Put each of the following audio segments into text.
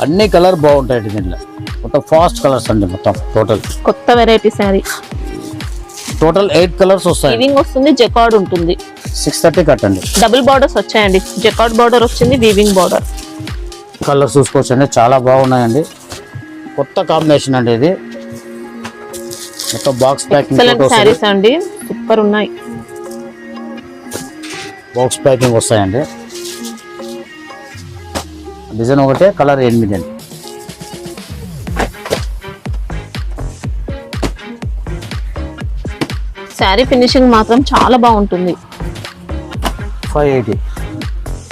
అన్ని కలర్ బాగుంటాయండి దీంట్లో. మొత్తం ఫాస్ట్ కలర్స్ అండి. మొత్తం టోటల్ కొత్త వెరైటీ శారీ. టోటల్ 8 కలర్స్ వస్తాయి. వీవింగ్ వస్తుంది, జకార్డ్ ఉంటుంది. 630 కట్టండి. డబుల్ బార్డర్స్ వచ్చాయండి. జకార్డ్ బార్డర్ వచ్చింది, వీవింగ్ బార్డర్. కలర్స్ చూసుకోవచ్చండి, చాలా బాగున్నాయండి. కొత్త కాంబినేషన్ అండి ఇది. మొత్తం బాక్స్ ప్యాకింగ్ శారీస్ అండి, సూపర్ ఉన్నాయి. బాక్స్ ప్యాకింగ్ వస్తాయండి. డిజైన్ ఒకటే, కలర్ 8 అండి. శారీ ఫినిషింగ్ మాత్రం చాలా బాగుంటుంది. 580.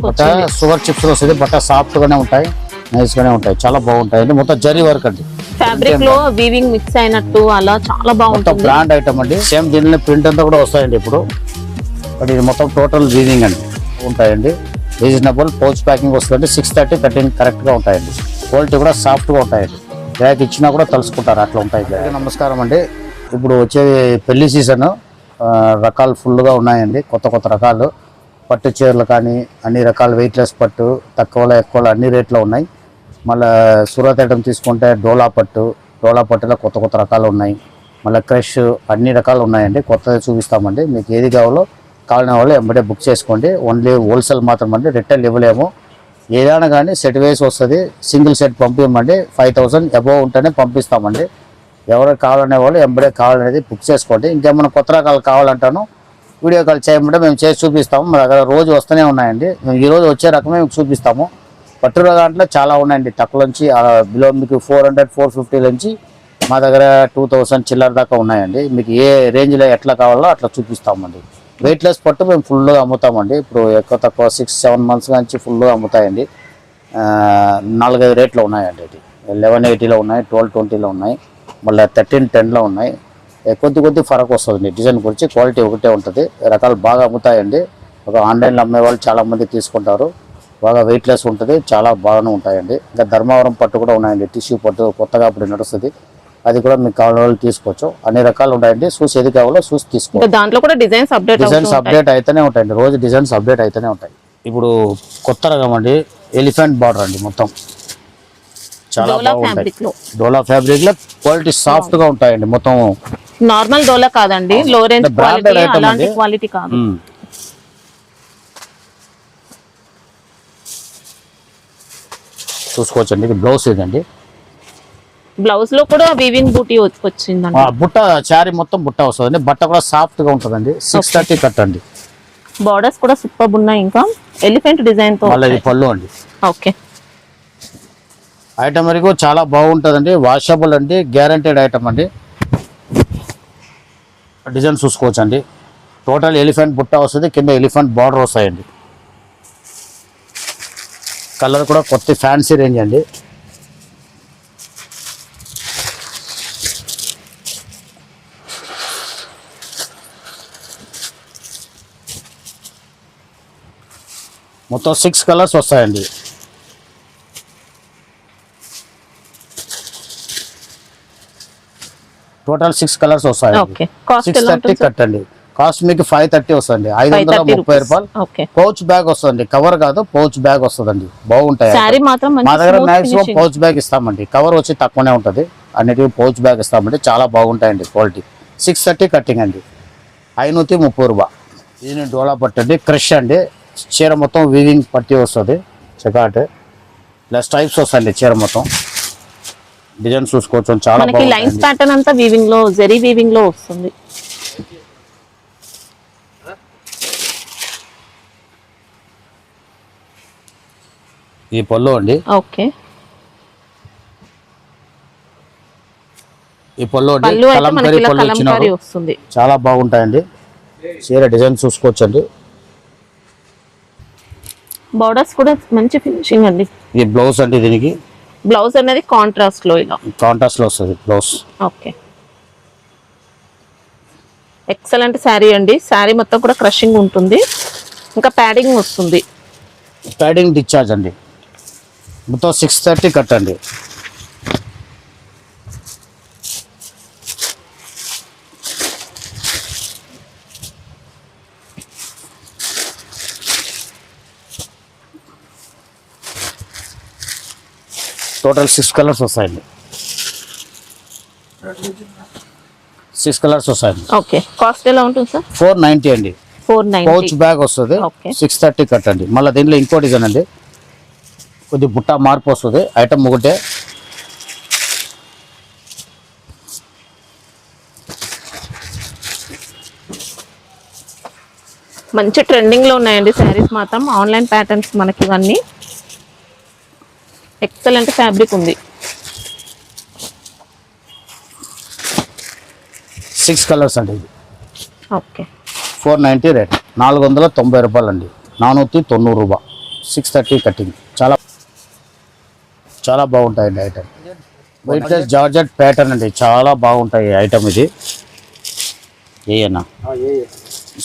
బట్ట షుగర్ చిప్స్ వస్తుంది. బట్ట సాఫ్ట్ గానే ఉంటాయి, నైస్ గానే ఉంటాయి, చాలా బాగుంటాయి. మొత్తం జరీ వర్క్ అండి. ఫ్యాబ్రిక్ లో వీవింగ్ మిక్స్ అయినట్టు అలా చాలా బాగుంటుంది. బ్రాండ్ ఐటమ్ అండి. సేమ్ దీనిలో ప్రింట్ అంతా కూడా వస్తాయండి ఇప్పుడు. బట్ ఇది మొత్తం టోటల్ వీవింగ్ అండి ఉంటాయండి. రీజనబుల్ పౌచ్ ప్యాకింగ్ వస్తుంది. 630 కటింగ్ కరెక్ట్ గా ఉంటాయండి. క్వాలిటీ కూడా సాఫ్ట్ గా ఉంటాయండి. బ్యాగ్ ఇచ్చినా కూడా తలుసుకుంటారు, అట్లా ఉంటాయి. నమస్కారం అండి. ఇప్పుడు వచ్చే పెళ్లి సీజన్, రకాలు ఫుల్గా ఉన్నాయండి. కొత్త కొత్త రకాలు పట్టు చీరలు కానీ అన్ని రకాల వెయిట్లెస్ పట్టు, తక్కువలో ఎక్కువలో అన్ని రేట్లో ఉన్నాయి. మళ్ళీ సూరత్ ఐటమ్ తీసుకుంటే డోలా పట్టులో కొత్త కొత్త రకాలు ఉన్నాయి. మళ్ళీ క్రష్ అన్ని రకాలు ఉన్నాయండి. కొత్తగా చూపిస్తామండి. మీకు ఏది కావాలనే వాళ్ళు వెంబడే బుక్ చేసుకోండి. ఓన్లీ హోల్సేల్ మాత్రం అండి, రిటైల్ ఇవ్వలేము. ఏదైనా కానీ సెట్ వేసి వస్తుంది. Single set పంపించమండి. 5000 అబోవ్ ఉంటేనే పంపిస్తామండి. ఎవరికి కావాలనే వాళ్ళు వెంబడే కావాలనేది బుక్ చేసుకోండి. ఇంకేమైనా కొత్త రకాలు కావాలంటాను వీడియో కాల్ చేయమంటే మేము చేసి చూపిస్తాము. మా దగ్గర రోజు వస్తూనే ఉన్నాయండి. మేము ఈరోజు వచ్చే రకమే మీకు చూపిస్తాము. పట్టు దాంట్లో చాలా ఉన్నాయండి. తక్కువ నుంచి బిలో మీకు 400, 450 నుంచి మా దగ్గర 2000 చిల్లర దాకా ఉన్నాయండి. మీకు ఏ రేంజ్లో ఎట్లా కావాలో అట్లా చూపిస్తామండి. వెయిట్లెస్ పట్టు మేము ఫుల్గా అమ్ముతామండి. ఇప్పుడు ఎక్కువ తక్కువ 6-7 months నుంచి ఫుల్గా అమ్ముతాయండి. 4-5 రేట్లు ఉన్నాయండి. ఇది 1180లో ఉన్నాయి, 1220లో ఉన్నాయి, మళ్ళీ 1310లో ఉన్నాయి. కొద్ది ఫరక్ వస్తుంది డిజైన్ గురించి. క్వాలిటీ ఒకటే ఉంటుంది. రకాలు బాగా అమ్ముతాయండి. ఒక ఆన్లైన్లో అమ్మే వాళ్ళు చాలామంది తీసుకుంటారు. బాగా వెయిట్లెస్ ఉంటుంది, చాలా బాగానే ఉంటాయండి. ఇంకా ధర్మవరం పట్టు కూడా ఉన్నాయండి. టిష్యూ పట్టు కొత్తగా అప్పుడు నడుస్తుంది. అది కూడా మీకు కావాలని వాళ్ళు తీసుకోవచ్చు. అన్ని రకాలు ఉంటాయండి. చూసి ఏది కావాలో చూసి తీసుకోవచ్చు. దాంట్లో కూడా డిజైన్స్ అప్డేట్ అయితేనే ఉంటాయండి. రోజు డిజైన్స్ అప్డేట్ అయితేనే ఉంటాయి. ఇప్పుడు కొత్త రకం అండి, ఎలిఫెంట్ బార్డర్ అండి. మొత్తం చాలా బాగుంటాయి. డోలా ఫ్యాబ్రిక్ లో క్వాలిటీ సాఫ్ట్ గా ఉంటాయండి. మొత్తం నార్మల్ డోలా కాదండి, లో రేంజ్ క్వాలిటీ, అలాంటి క్వాలిటీ కాదు. చూసుకోవచ్చండి. ఇది బ్లౌజ్ ఇదండి. బ్లౌజ్ లో కూడా వీవింగ్ బూటీ వచ్చిందండి. బుట్ట చారీ మొత్తం బుట్ట వస్తుందండి. బట్ట కూడా సాఫ్ట్ గా ఉంటుందండి. 630 కట్టండి. బార్డర్స్ కూడా సూపర్ ఉన్నాయి. ఇంకా ఎలిఫెంట్ డిజైన్ తో పళ్ళు అండి. ఓకే, ఐటమ్ వరకు చాలా బాగుంటుందండి. వాషబుల్ అండి, గ్యారంటీడ్ ఐటమ్ అండి. డిజైన్ చూసుకోవచ్చు అండి. టోటల్ ఎలిఫెంట్ బుట్ట వస్తుంది, కింద ఎలిఫెంట్ బార్డర్ వస్తాయండి. కలర్ కూడా కొత్త ఫ్యాన్సీ రేంజ్ అండి. మొత్తం 6 కలర్స్ వస్తాయండి. టోటల్ 6 కలర్స్ వస్తాయి. 630 కట్టండి. కాస్ట్ మీకు 530 వస్తుంది. 530 రూపాయలు. పౌచ్ బ్యాగ్ వస్తుంది, కవర్ కాదు, పౌచ్ బ్యాగ్ వస్తుందండి. బాగుంటాయి. మా దగ్గర మాక్సిమం పౌచ్ బ్యాగ్ ఇస్తామండి. కవర్ వచ్చి తక్కువనే ఉంటుంది. అన్నిటికీ పౌచ్ బ్యాగ్ ఇస్తామండి. చాలా బాగుంటాయండి. క్వాలిటీ 630 కట్టింగ్ అండి. 530 రూపాయలు. ఇది డోలా పట్టు అండి. క్రష్ అండి. చీర మొత్తం వీవింగ్ పట్టి వస్తుంది. చెకాట్ ప్లస్ టైప్స్ వస్తాయండి. చీర మొత్తం డిజైన్ చూసుకోవచ్చు. చాలా మనకి లైన్స్ ప్యాటర్న్ అంతా వీవింగ్ లో, జరీ వీవింగ్ లో వస్తుంది. ఈ పళ్ళు అండి. ఓకే, ఈ పళ్ళు అండి. కలంకారీ వస్తుంది. చాలా బాగుంటాయండి. చీర డిజైన్ చూసుకోవచ్చండి. బార్డర్స్ కూడా మంచి ఫినిషింగ్ అండి. ఈ బ్లౌజ్ అండి. దీనికి బ్లౌజ్ అనేది కాంట్రాస్ట్ లో వస్తుంది బ్లౌజ్. ఓకే, ఎక్సలెంట్ శారీ అండి. శారీ మొత్తం కూడా క్రషింగ్ ఉంటుంది. ఇంకా ప్యాడింగ్ వస్తుంది. ప్యాడింగ్ డిశ్చార్జ్ అండి. మొత్తం 630 కట్టండి. టోటల్ 6 కలర్స్ వస్తాయండి. 6 కలర్స్ వస్తాయండి. ఓకే, కాస్ట్ ఎలా ఉంటుంది సార్? 490 అండి. 490. పౌచ్ బ్యాగ్ వస్తుంది. ఓకే. 630 కట్టండి. మళ్ళీ దీనిలో ఇంకో డిజైన్ అండి, కొద్ది బుట్ట మార్పు వస్తుంది. ఐటమ్ ఒకటే. మంచి ట్రెండింగ్ లో ఉన్నాయండి శారీస్ మాత్రం. ఆన్లైన్ ప్యాటర్న్స్ మనకి ఇవన్నీ. ఎక్సలెంట్ ఫ్యాబ్రిక్ ఉంది. 6 కలర్స్ అండి. ఇది ఓకే. 490 రేట్. 490 రూపాయలు అండి. 490 రూపాయ. 630 కట్టింగ్. చాలా చాలా బాగుంటాయండి ఐటమ్. వెయిట్లెస్ జార్జెట్ ప్యాటర్న్ అండి, చాలా బాగుంటాయి ఐటమ్. ఇది ఏనా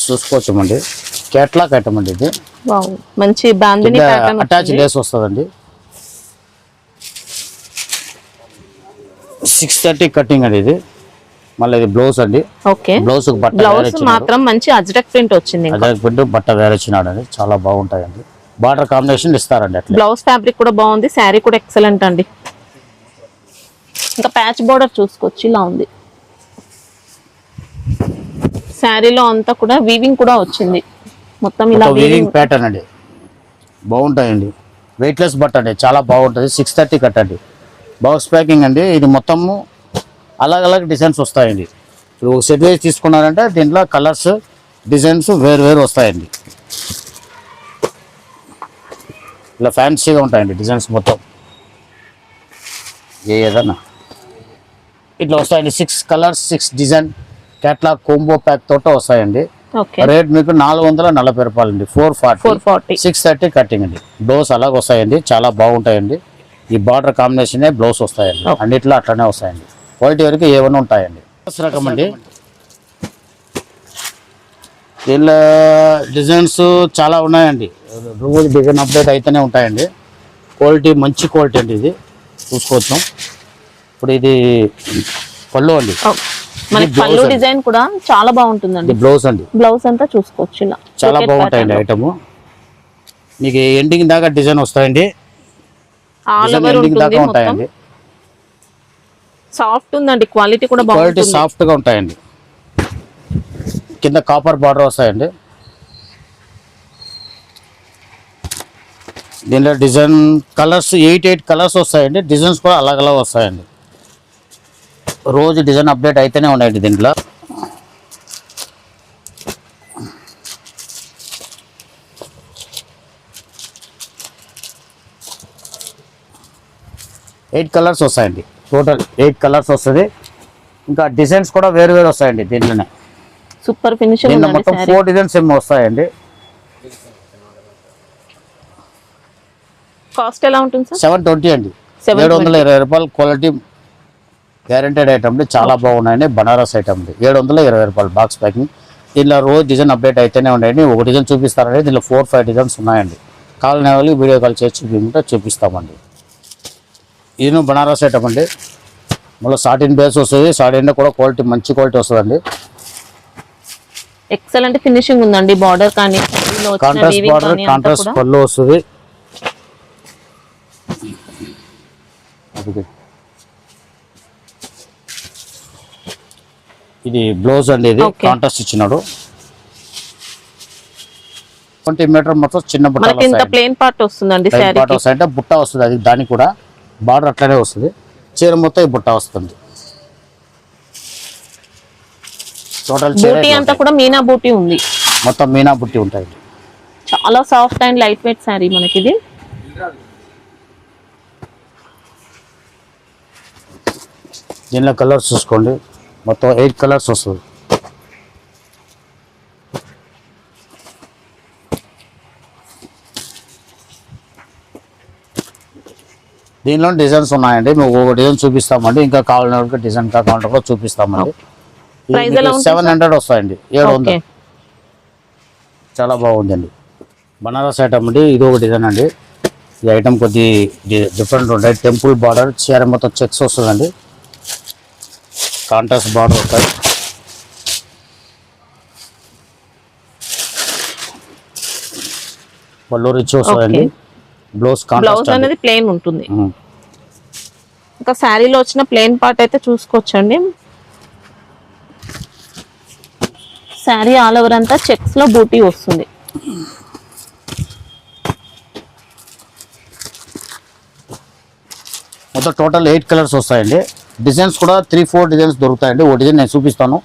చూసుకోవచ్చు అండి. కేటలాగ్ ఐటమ్ అండి. ఇది వావ్, మంచి బాందిని ప్యాటర్న్ అటాచ్ లేస్ వస్తుందండి. 630 కట్టింగ్ అండి. ఇది మళ్ళీ ఇది బ్లౌజ్ అండి. ఓకే. బ్లౌజ్ బట్ట బ్లౌజ్ మాత్రం మంచి అజ్రక్ ప్రింట్ వచ్చింది. అజ్రక్ ప్రింట్ బట్ట వేరే ఇచ్చినాడండి. చాలా బాగుంటాయండి. బార్డర్ కాంబినేషన్ ఇస్తారండి అట్లా. బ్లౌజ్ ఫ్యాబ్రిక్ కూడా బాగుంది. శారీ కూడా ఎక్సలెంట్ అండి. ఇంకా ప్యాచ్ బార్డర్ చూసుకోవచ్చు, ఇలా ఉంది. శారీలో అంతా కూడా వీవింగ్ కూడా వచ్చింది. మొత్తం ఇలా వీవింగ్ ప్యాటర్న్ అండి. బాగుంటాయండి. వెయిట్లెస్ బట్ట అండి, చాలా బాగుంటుంది. 630 కట్టండి. బాక్స్ ప్యాకింగ్ అండి. ఇది మొత్తము అలగ్ డిజైన్స్ వస్తాయండి. ఇప్పుడు ఒక సెట్ వేసి తీసుకున్నారంటే దీంట్లో కలర్స్ డిజైన్స్ వేరు వస్తాయండి. ఇలా ఫ్యాన్సీగా ఉంటాయండి డిజైన్స్ మొత్తం. ఏదన్నా ఇట్లా వస్తాయండి. 6 colours 6 design catalogue combo pack తోట వస్తాయండి. రేట్ మీకు 440 రూపాయలు అండి. 440. 630 కట్టింగ్ అండి. బ్లౌజ్ అలాగ వస్తాయండి, చాలా బాగుంటాయండి. ఈ బార్డర్ కాంబినేషన్ బ్లౌజ్ వస్తాయండి. అన్నిట్లో అట్లనే వస్తాయండి. క్వాలిటీ వరకు ఏమైనా ఉంటాయండి. రకం అండి. దీనిలో డిజైన్స్ చాలా ఉన్నాయండి. రోజు డిజైన్ అప్డేట్ అయితేనే ఉంటాయండి. క్వాలిటీ మంచి క్వాలిటీ అండి. ఇది చూసుకోవచ్చు. ఇప్పుడు ఇది పళ్ళు అండి. పళ్ళు డిజైన్ కూడా చాలా బాగుంటుందండి. బ్లౌజ్ అండి. బ్లౌజ్ అంతా చూసుకోవచ్చు. ఇలా చాలా బాగుంటాయండి ఐటమ్. మీకు ఎండింగ్ దాకా డిజైన్ వస్తాయండి. ఎండింగ్ దాకా ఉంటాయండి. సాఫ్ట్ ఉందండి. క్వాలిటీ కూడా క్వాలిటీ సాఫ్ట్ గా ఉంటాయండి. కింద కాపర్ బార్డర్ వస్తాయండి. దీనిలో డిజైన్ కలర్స్ 8 కలర్స్ వస్తాయండి. డిజైన్స్ కూడా అలగ్ వస్తాయండి. రోజు డిజైన్ అప్డేట్ అయితేనే ఉన్నాయండి దీంట్లో. ఎయిట్ కలర్స్ వస్తాయండి. టోటల్ 8 కలర్స్ వస్తుంది. ఇంకా డిజైన్స్ కూడా వేరు వస్తాయండి దీంట్లోనే. సూపర్ ఫినిషింగ్ దీంట్లో మొత్తం 4 డిజైన్స్ ఏమో వస్తాయండి. కాస్ట్ ఎలా ఉంటుంది సార్? 720 అండి. 720 రూపాయలు. Quality guaranteed item. చాలా బాగున్నాయండి. బనారస్ ఐటమ్ అండి. 720 రూపాయలు బాక్స్ ప్యాకింగ్. దీనిలో రోజు డిజైన్ అప్డేట్ అయితేనే ఉన్నాయండి. ఒక డిజైన్ చూపిస్తారండి. దీనిలో 4-5 డిజైన్స్ ఉన్నాయండి. కావాలనే వాళ్ళు వీడియో కాల్ చేసి చూపించుకుంటే చూపిస్తామండి. ఇది బనారస్ ఐటమ్ అండి. మళ్ళీ సాటిన్ బేస్ వస్తుంది. సాటిన్ కూడా క్వాలిటీ మంచి క్వాలిటీ వస్తుందండి. ఎక్సలెంట్ ఫినిషింగ్ ఉందండి. బార్డర్ కానీ కాంట్రాస్ట్ బార్డర్, కాంట్రాస్ట్ పళ్ళు వస్తుంది. ఇది బ్లౌజ్ అండి. ఇది కాంట్రాస్ట్ ఇచ్చినాడు. 20 మీటర్ మొత్తం చిన్న బుట్ట ప్లేన్ పార్ట్ వస్తుందండి. అంటే బుట్ట వస్తుంది. అది దానికి కూడా బార్డర్ అట్లనే వస్తుంది. చీర మొత్తం ఈ బుట్ట వస్తుంది. టోటల్ బూటీ అంతా కూడా మీనా బూటీ ఉంది. మొత్తం మీనా బుట్టి ఉంటాయి. చాలా soft and light weight sari మనకి ఇది. దీనిలో కలర్స్ చూసుకోండి. మొత్తం 8 కలర్స్ వస్తుంది. దీనిలో డిజైన్స్ ఉన్నాయండి. మేము ఒక డిజైన్ చూపిస్తామండి. ఇంకా కావాలన్న డిజైన్ కావాలంటే కూడా చూపిస్తామండి. 700 వస్తాయండి. 700. చాలా బాగుందండి. బనారస్ ఐటమ్ అండి. ఇది ఒక డిజైన్ అండి. ఈ ఐటమ్ కొద్ది డిఫరెంట్ ఉంటాయి. టెంపుల్ బార్డర్, చీర మొత్తం చెక్స్ వస్తుందండి. కాంట్రాస్ట్ బార్డర్ వస్తాయి. పళ్ళు రిచ్ వస్తాయండి. బ్లౌజ్ అనేది ప్లెయిన్ ఉంటుంది. ఇంకా శారీలో వచ్చిన ప్లెయిన్ పార్ట్ అయితే చూసుకోవచ్చండి. శారీ ఆల్ ఓవర్ అంతా చెక్స్ లో బూటీ వస్తుంది. మొత్తం టోటల్ 8 కలర్స్ వస్తాయండి. డిజైన్స్ కూడా 3-4 డిజైన్స్ దొరుకుతాయండి. ఓ డిజైన్ నేను చూపిస్తాను,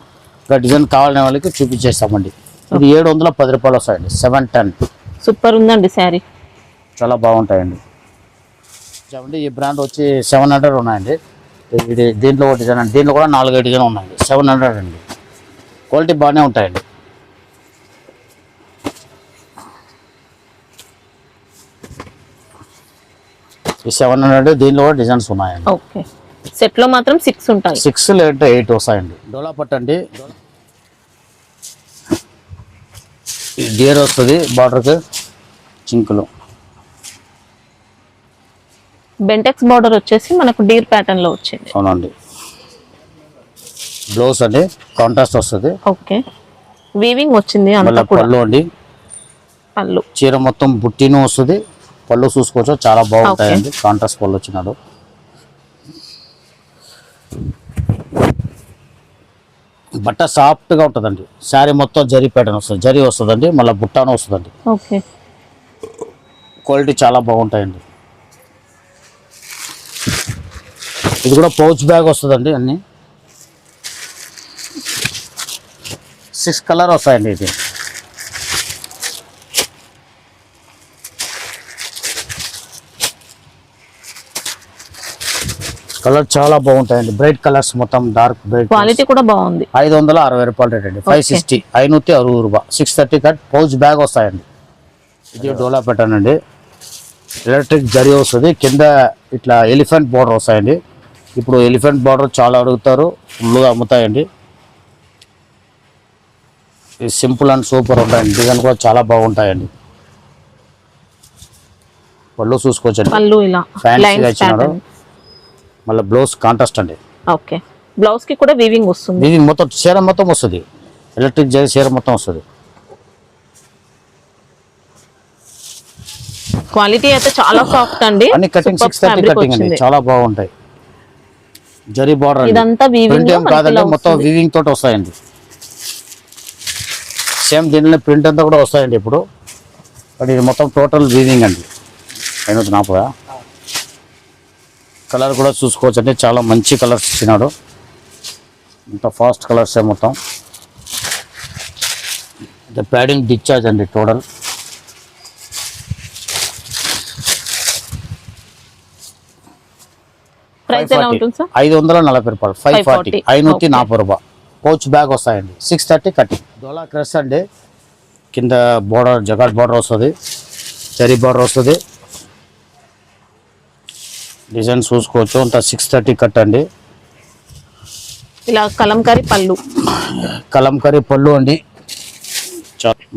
ఇంకా డిజైన్ కావాలనే వాళ్ళకి చూపించేస్తామండి. ఇది 710 రూపాయలు వస్తాయండి. 710. సూపర్ ఉందండి శారీ, చాలా బాగుంటాయండి. చూడండి ఈ బ్రాండ్ వచ్చి 700 ఉన్నాయండి. ఇది దీంట్లో ఒక డిజైన్ అండి, దీంట్లో కూడా 4-5 డిజైన్ ఉన్నాయండి. 700 అండి. క్వాలిటీ బాగానే ఉంటాయండి. ఈ 700 దీనిలో కూడా డిజైన్స్ ఉన్నాయండి. ఓకే. సెట్ లో మాత్రం 6 ఉంటాయి. 6 లేదా 8 వస్తాయండి. డోలా పట్టు అండి, డియర్ వస్తుంది బార్డర్కి, చింకులు. బెంటెక్స్ బార్డర్ వచ్చేసి మనకు డీర్ ప్యాటర్న్ లో వచ్చింది. అవునండి. బ్లౌజ్ అండి కాంట్రాస్ట్ వస్తుంది. ఓకే. వీవింగ్ వచ్చింది అంతా మళ్ళీ కూడా. పళ్ళు అండి, పళ్ళు చీర మొత్తం బుట్టిను వస్తుంది. పళ్ళు చూసుకోవచ్చు, చాలా బాగుంటాయండి. కాంట్రాస్ట్ పళ్ళు వచ్చినాడు. బట్ట సాఫ్ట్ గా ఉంటుందండి. శారీ మొత్తం జరీ ప్యాటర్న్ వస్తుంది, జరీ వస్తుందండి, మళ్ళీ బుట్టాను వస్తుందండి. ఓకే. క్వాలిటీ చాలా బాగుంటాయండి. ఇది కూడా పౌచ్ బ్యాగ్ వస్తుందండి. అన్ని 6 కలర్ వస్తాయండి. ఇది కలర్ చాలా బాగుంటాయండి. బ్రైట్ కలర్స్, మొత్తం డార్క్ బ్రైట్. క్వాలిటీ కూడా బాగుంది. 560 రూపాయలు రేట్ అండి. 560, 560 రూపాయ. 630 కట్ పౌచ్ బ్యాగ్ వస్తాయండి. ఇది డోలా ప్యాటర్న్ అండి. ఎలక్ట్రిక్ జరీ వస్తుంది. కింద ఇట్లా ఎలిఫెంట్ బార్డర్ వస్తాయండి. ఇప్పుడు ఎలిఫెంట్ బార్డర్ చాలా అడుగుతారు, ఫుల్గా అమ్ముతాయండి. ఇది సింపుల్ అండ్ సూపర్ ఉంటాయండి. డిజైన్ కూడా చాలా బాగుంటాయండి. పళ్ళు చూసుకోవచ్చండి, పళ్ళు ఇలా ఫ్యాన్సీగా ఇచ్చినాడు. మళ్ళీ బ్లౌజ్ కాంట్రాస్ట్ అండి. ఓకే. బ్లౌజ్ కి కూడా వీవింగ్ వస్తుంది. ఇది మొత్తం చీర మొత్తం వస్తుంది. ఎలక్ట్రిక్ జరీ చీర మొత్తం వస్తుంది. క్వాలిటీ అయితే చాలా సాఫ్ట్ అండి. అన్ని కటింగ్ 630 కటింగ్ అండి, చాలా బాగుంటాయి. జరీ బార్డర్ ఇదంతా వీవింగ్ ఏం కాదండి, మొత్తం వీవింగ్ తోటి వస్తాయండి. సేమ్ దీనిలో ప్రింట్ అంతా కూడా వస్తాయండి ఇప్పుడు. బట్ ఇది మొత్తం టోటల్ వీవింగ్ అండి. 540. కలర్ కూడా చూసుకోవచ్చు అండి, చాలా మంచి కలర్స్ ఇచ్చినాడు. ఇంత ఫాస్ట్ కలర్స్ మొత్తం. ప్యాడింగ్ డిశ్చార్జ్ అండి టోటల్. ప్రైస్ ఎలా ఉంటుంది సార్? 540 రూపాయలు. 540, 540 రూపాయలు. పౌచ్ బ్యాగ్ వస్తాయండి. 630 కటింగ్. డోలా క్రష్ అండి. కింద బోర్డర్ జగాట్ బార్డర్ వస్తుంది, జరీ బార్డర్ వస్తుంది. డిజైన్ చూసుకోవచ్చు. అంత 630 కట్ అండి. ఇలా కలంకారీ పళ్ళు, కలంకారీ పళ్ళు అండి.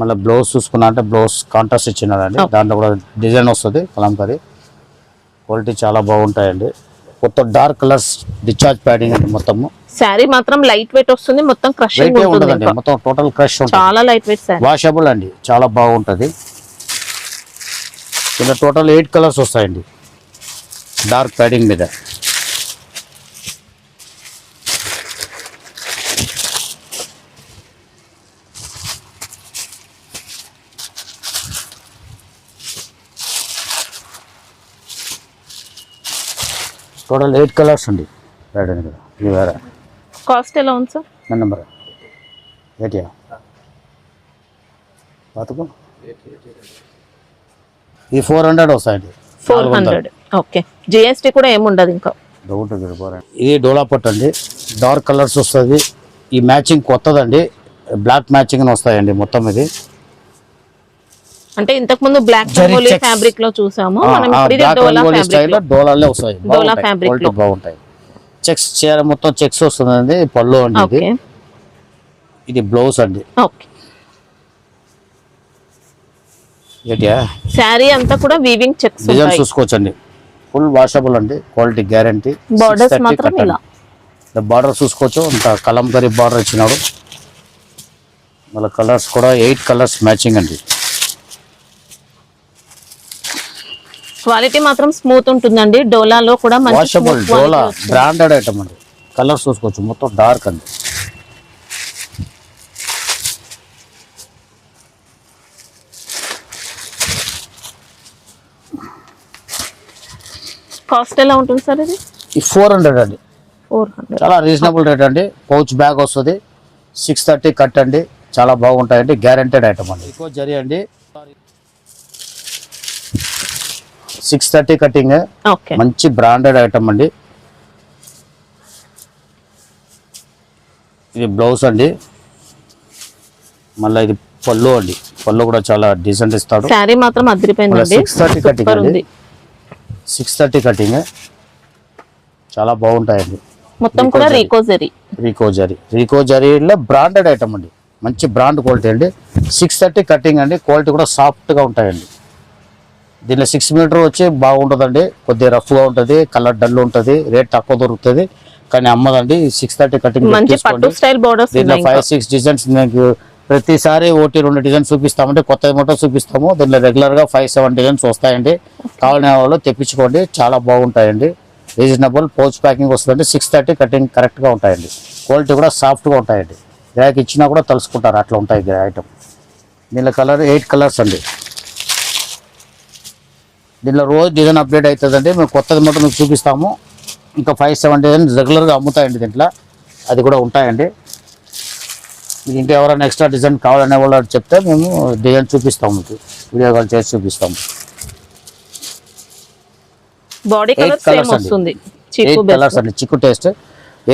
మళ్ళీ బ్లౌజ్ చూసుకున్నా అంటే బ్లౌజ్ కాంట్రాస్ట్ ఇచ్చినారండి. దాంట్లో కూడా డిజైన్ వస్తుంది కలంకారీ. క్వాలిటీ చాలా బాగుంటాయండి. మొత్తం డార్క్ కలర్స్ డిశ్చార్జ్ ప్యాడింగ్ అండి. మొత్తము శారీ మాత్రం లైట్ వెయిట్ వస్తుంది, మొత్తం క్రషింగ్ ఉంటుందండి. మొత్తం టోటల్ క్రష్ ఉంటుంది, చాలా లైట్ వెయిట్ శారీ. వాషబుల్ అండి, చాలా బాగుంటుంది. ఇలా టోటల్ 8 కలర్స్ వస్తాయండి డార్క్ ప్యాడింగ్ మీద. టోటల్ 8 కలర్స్ అండి ప్యాడింగ్ మీద. ఇది వేరే. కాస్ట్ ఎలా ఉంది సార్? నెంబర్ 8 బతుకు. ఈ 400 వస్తాయండి. 400. ఓకే. జిఎస్టీ కూడా ఏముండదు ఇంకా. ఇది డోలా పట్టు అండి. డార్క్ కలర్స్ వస్తుంది. ఈ మ్యాచింగ్ కొత్తదండి, బ్లాక్ మ్యాచింగ్ వస్తాయండి మొత్తం. ఇది అంటే ఇంతకు ముందు బ్లాక్ రంగోలీ ఫ్యాబ్రిక్ లో చూసాము మనం. ఇప్పుడు ఇది డోలా ఫ్యాబ్రిక్ లో, డోలాలే వస్తాయి. డోలా ఫ్యాబ్రిక్ లో బాగుంటాయి. చెక్స్ చీర మొత్తం చెక్స్ వస్తుందండి. పళ్ళు అండి ఇది. ఓకే. ఇది బ్లౌజ్ అండి. ఓకే. శారీ అంతా కూడా వీవింగ్ చెక్స్ డిజైన్ ఉంటాయి. చూసుకోవచ్చండి. ఫుల్ వాషబుల్ అండి, క్వాలిటీ గ్యారంటీ. బోర్డర్స్ మాత్రం ఇలా. బార్డర్ చూసుకోవచ్చు. అంత కలంకారీ బార్డర్ ఇచ్చినాడు. మళ్ళీ కలర్స్ కూడా 8 కలర్స్ మ్యాచింగ్ అండి. క్వాలిటీ మాత్రం స్మూత్ ఉంటుందండి. డోలాలో కూడా మంచి వాషబుల్ smooth డోలా quality వస్తుంది. బ్రాండెడ్ ఐటమ్ అండి. కలర్స్ చూసుకోవచ్చు, మొత్తం డార్క్ అండి. కాస్ట్ ఎలా ఉంటుంది సార్ ఇది? ఈ 400 అండి, 400. చాలా రీజనబుల్ రేట్ అండి. పౌచ్ బ్యాగ్ వస్తుంది, 630 కట్ అండి, చాలా బాగుంటాయండి. గ్యారంటెడ్ ఐటమ్ అండి. ఎక్కువ జరి అండి, 630 కటింగ్, ఓకే. మంచి బ్రాండెడ్ ఐటమ్ అండి. ఇది బ్లౌజ్ అండి, మళ్ళీ ఇది పళ్ళు అండి. పళ్ళు కూడా చాలా డీసెంట్ ఇస్తాడు. శారీ మాత్రం అదిరిపోయిందండి. 630 కటింగ్ సూపర్ అండి, ఉంది. 630 కటింగ్, చాలా బాగుంటాయండి. మొత్తం కూడా రీకోజరీ. రీకో జరీలో బ్రాండెడ్ ఐటమ్ అండి, మంచి బ్రాండ్ క్వాలిటీ అండి. 630 కటింగ్ అండి, క్వాలిటీ కూడా సాఫ్ట్గా ఉంటాయండి. దీనిలో 6 మీటర్ వచ్చి బాగుంటుందండి, కొద్దిగా రఫ్గా ఉంటుంది, కలర్ డల్ ఉంటుంది, రేట్ తక్కువ దొరుకుతుంది, కానీ అమ్మదండి. 630 కటింగ్ మంచి పట్టు స్టైల్ బోర్డర్స్ దీనిలో ఉన్నాయి. 5-6 డిజైన్స్ మీకు ప్రతిసారి 1-2 డిజైన్స్ చూపిస్తామంటే కొత్త మొత్తం చూపిస్తాము. దీనిలో రెగ్యులర్గా 5-7 డిజైన్స్ వస్తాయండి. కావాలనే వాళ్ళు తెప్పించుకోండి, చాలా బాగుంటాయండి. రీజనబుల్ పౌచ్ ప్యాకింగ్ వస్తుందండి. 630 కటింగ్ కరెక్ట్గా ఉంటాయండి. క్వాలిటీ కూడా సాఫ్ట్గా ఉంటాయండి. గిరాకీ ఇచ్చినా కూడా తలుసుకుంటారు, అట్లా ఉంటాయి ఐటమ్. దీనిలో కలర్ 8 కలర్స్ అండి. దీనిలో రోజు డిజైన్ అప్డేట్ అవుతుందండి. మేము కొత్తది మొత్తం మీకు చూపిస్తాము. ఇంకా 5-7 డిజైన్ రెగ్యులర్గా అమ్ముతాయండి దీంట్లో, అది కూడా ఉంటాయండి. మీకు ఇంకా ఎవరైనా ఎక్స్ట్రా డిజైన్ కావాలనే వాళ్ళు చెప్తే మేము డిజైన్ చూపిస్తాము, మీకు వీడియో కాల్ చేసి చూపిస్తాము. బాడీ కలర్ సేమ్ వస్తుంది. 8 కలర్స్ అండి, చిక్కు టేస్ట్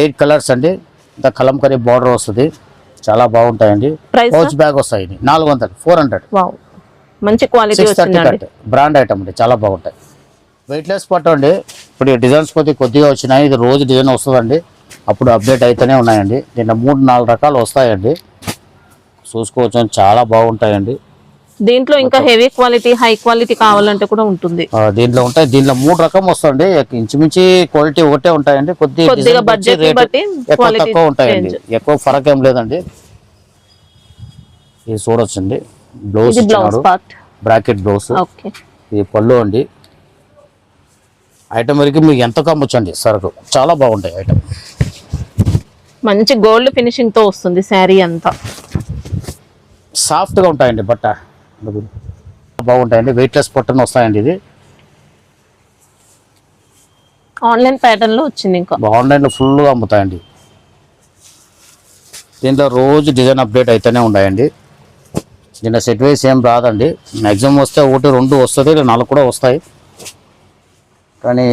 8 కలర్స్ అండి. ఇంత కలంకరీ బార్డర్ వస్తుంది, చాలా బాగుంటాయండి. పౌచ్ బ్యాగ్ వస్తాయి 400, 400. వావ్, మంచి క్వాలిటీ 630 వచ్చిందండి. కట్ బ్రాండ్ ఐటమ్ అండి, చాలా బాగుంటాయి. వెయిట్లెస్ పట్టు అండి. ఇప్పుడు ఈ డిజైన్స్ కొద్దిగా వచ్చినాయి, ఇది రోజు డిజైన్ వస్తుందండి, అప్పుడు అప్డేట్ అయితేనే ఉన్నాయండి. దీంట్లో 3-4 రకాలు వస్తాయండి, చూసుకోవచ్చు, చాలా బాగుంటాయండి. దీంట్లో ఇంకా హెవీ క్వాలిటీ, హై క్వాలిటీ కావాలంటే కూడా ఉంటుంది. దీంట్లో ఉంటాయి. దీంట్లో 3 రకం వస్తుంది, ఇంచుమించి క్వాలిటీ ఒకటే ఉంటాయండి. కొద్దిగా బడ్జెట్ బట్టి ఎక్కువ క్వాలిటీ తక్కువ ఉంటాయండి, ఎక్కువ ఫరక్ ఏం లేదండి. ఇది చూడొచ్చండి, బ్లౌజ్ ఇది blouse part, bracket blouse. Okay. ఇది పళ్ళు అండి. ఐటమ్ వరకు మీకు ఎంత కమ్మొచ్చండి సరుకు, చాలా బాగుంటాయి ఐటమ్. మంచి గోల్డ్ ఫినిషింగ్ తో వస్తుంది శారీ అంతా. సాఫ్ట్గా ఉంటాయండి, బట్ట బాగుంటాయండి. వెయిట్లెస్ పొట్టని వస్తాయండి. ఇది ఆన్లైన్ ప్యాటర్న్ లో వచ్చింది. ఇంకా ఆన్లైన్లో ఫుల్గా అమ్ముతాయండి. దీంట్లో రోజు డిజైన్ అప్డేట్ అయితేనే ఉన్నాయండి. దీంట్లో సెట్ వైస్ ఏం రాదండి, మ్యాక్సిమం వస్తే 1-2 వస్తుంది, 4 కూడా వస్తాయి. కానీ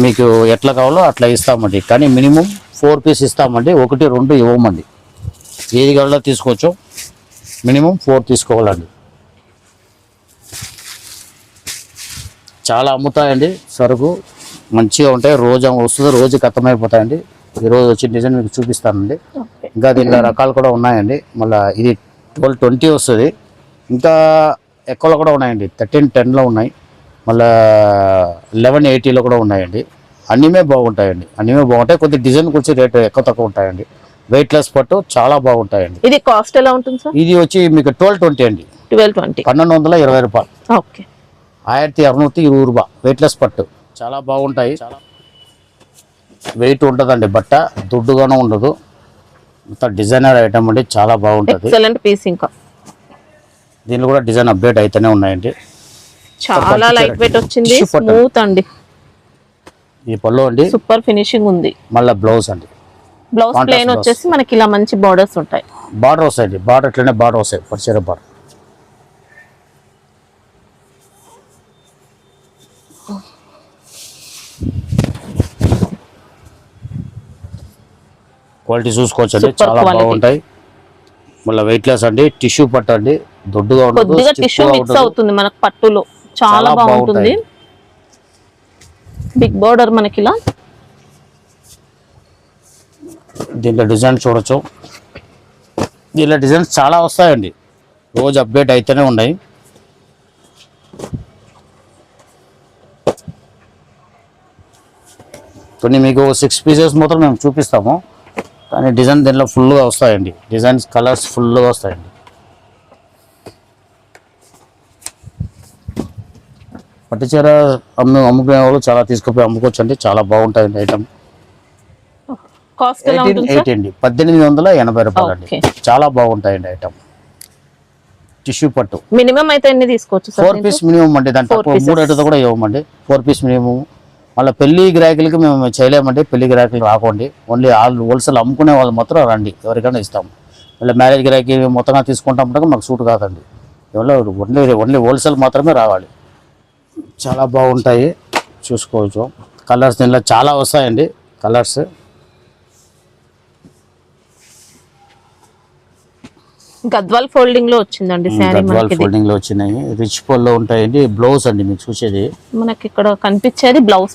మీకు ఎట్లా కావాలో అట్లా ఇస్తామండి. కానీ మినిమం 4 పీస్ ఇస్తామండి, 1-2 ఇవ్వమండి. ఏది కావాలో తీసుకోవచ్చు, మినిమం 4 తీసుకోవాలండి. చాలా అమ్ముతాయండి సరుకు, మంచిగా ఉంటాయి. రోజు వస్తుంది, రోజు ఖతమైపోతాయండి. ఈరోజు వచ్చిన డిజైన్ మీకు చూపిస్తానండి. ఇంకా దీంట్లో రకాలు కూడా ఉన్నాయండి. మళ్ళీ ఇది 1220 వస్తుంది, ఇంకా ఎక్కువలో కూడా ఉన్నాయండి. 1310లో ఉన్నాయి, మళ్ళీ 1180లో కూడా ఉన్నాయండి. అన్నీమే బాగుంటాయండి, అన్నీమే బాగుంటాయి. కొద్ది డిజైన్ గురించి రేటు ఎక్కువ తక్కువ ఉంటాయండి. వెయిట్లెస్ పట్టు చాలా బాగుంటాయండి. ఇది కాస్ట్ ఎలా ఉంటుంది సార్? ఇది వచ్చి మీకు 1220 అండి, 1220, 1220 రూపాయలు. ఓకే. 1620 రూపాయలు. వెయిట్లెస్ పట్టు చాలా బాగుంటాయి. వెయిట్ ఉంటుందండి, బట్ట దుడ్డుగానే ఉండదు. మొత్తం డిజైనర్ ఐటమ్ అండి, చాలా బాగుంటుంది. Excellent piece. ఇంకా దీనిలో కూడా డిజైన్ అప్డేట్ అయితేనే ఉన్నాయండి. చాలా లైట్ వెయిట్ వచ్చింది, స్మూత్ అండి. ఈ పళ్ళు అండి, సూపర్ ఫినిషింగ్ ఉంది. మళ్ళీ బ్లౌజ్ అండి, బ్లౌజ్ ప్లేన్ వచ్చేసి మనకి ఇలా మంచి బార్డర్స్ ఉంటాయి. బార్డర్ వస్తాయండి, బార్డర్ ఇట్లనే బార్డర్ వస్తాయి, పరిచయ బార్డర్. క్వాలిటీ చూసుకోవచ్చు అండి, చాలా బాగుంటాయి. మళ్ళీ వెయిట్లెస్ అండి, టిష్యూ పట్టు అండి, దొడ్డుగా ఉంటుంది, కొద్దిగా టిష్యూ మిక్స్ అవుతుంది మనకు పట్టులో, చాలా బాగుంటుంది. బిగ్ బార్డర్ మనకి ఇలా. దీంట్లో డిజైన్ చూడొచ్చు, దీంట్లో డిజైన్స్ చాలా వస్తాయండి, రోజు అప్డేట్ అయితేనే ఉన్నాయి. కొన్ని మీకు 6 పీసెస్ మాత్రం మేము చూపిస్తాము, కానీ డిజైన్ దీంట్లో ఫుల్గా వస్తాయండి. డిజైన్స్ కలర్స్ ఫుల్గా వస్తాయండి. పట్టు చీర అమ్ముకునే వాళ్ళు చాలా తీసుకుపోయి అమ్ముకోవచ్చు అండి, చాలా బాగుంటాయండి ఐటమ్. కాస్ట్ ఎలా ఉంటుంది సార్? 18 అండి, 1880 రూపాయలు అండి. Okay. చాలా బాగుంటాయండి ఐటమ్. టిష్యూ పట్టు మినిమం అయితే ఎన్ని తీసుకోవచ్చు సార్? 4 పీస్ మినిమం అండి, దాంట్లో 4 pieces. 3 ఐటమ్స్ కూడా ఇవ్వమండి. 4 పీస్ మినిమం. మళ్ళీ పెళ్లి గిరాకీలకి మేము చేయలేమండి, పెళ్లి గిరాకీలు రాకండి. ఓన్లీ హోల్సేల్ అమ్ముకునే వాళ్ళు మాత్రం రండి, ఎవరికైనా ఇస్తాము. మళ్ళీ మ్యారేజ్ గిరాకీ మొత్తంగా తీసుకుంటాం మాకు సూట్ కాదండి, ఓన్లీ హోల్సేల్ మాత్రమే రావాలి. చాలా బాగుంటాయి, చూసుకోవచ్చు. కలర్స్ దీనిలో చాలా వస్తాయండి కలర్స్. గద్వాల్ ఫోల్డింగ్ లో వచ్చిందండి శారీ మనకి. ఫోల్డింగ్ లో వచ్చినాయి, రిచ్ పళ్ళు ఉంటాయండి. బ్లౌజ్ అండి మీకు చూసేది, మనకి ఇక్కడ కనిపించేది బ్లౌజ్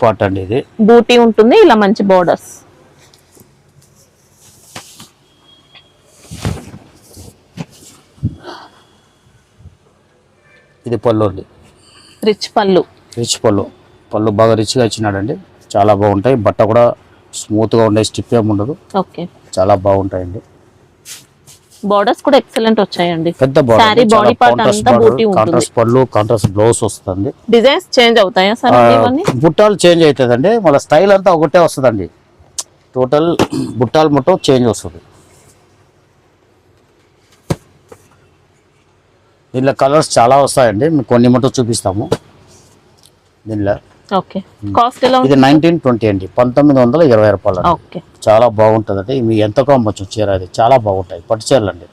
పార్ట్ అండి. ఇది బూటీ ఉంటుంది, ఇలా మంచి బోర్డర్స్. ఇది పళ్ళు అండి, రిచ్ పళ్ళు. పళ్ళు బాగా రిచ్గా ఇచ్చినాడండి, చాలా బాగుంటాయి. బట్ట కూడా స్మూత్గా ఉంటాయి, స్టిఫ్ ఏమి ఉండదు. ఓకే, చాలా బాగుంటాయండి. బోర్డర్స్ కూడా ఎక్సలెంట్ వచ్చాయండి. పెద్ద సారీ బాడీ పార్ట్ అంతా బూటీ ఉంటుంది. కాంట్రాస్ట్ పళ్ళు, కాంట్రాస్ట్ బ్లౌజ్ వస్తుంది. డిజైన్స్ చేంజ్ అవుతాయా సార్? బుట్టాలు చేంజ్ అవుతుందండి, మళ్ళీ స్టైల్ అంతా ఒకటే వస్తుందండి. టోటల్ బుట్టాలు మొత్తం చేంజ్ వస్తుంది. దీనిలో కలర్స్ చాలా వస్తాయండి, మీకు కొన్ని మొత్తం చూపిస్తాము. దీనిలో ఓకే, కాస్ట్ ఎలా ఇది 1920 అండి, 1920 రూపాయలు. ఓకే, చాలా బాగుంటుంది అండి. మీ ఎంతకో అమ్మచ్చు చీర, అది చాలా బాగుంటాయి పట్టు చీరలు అండి.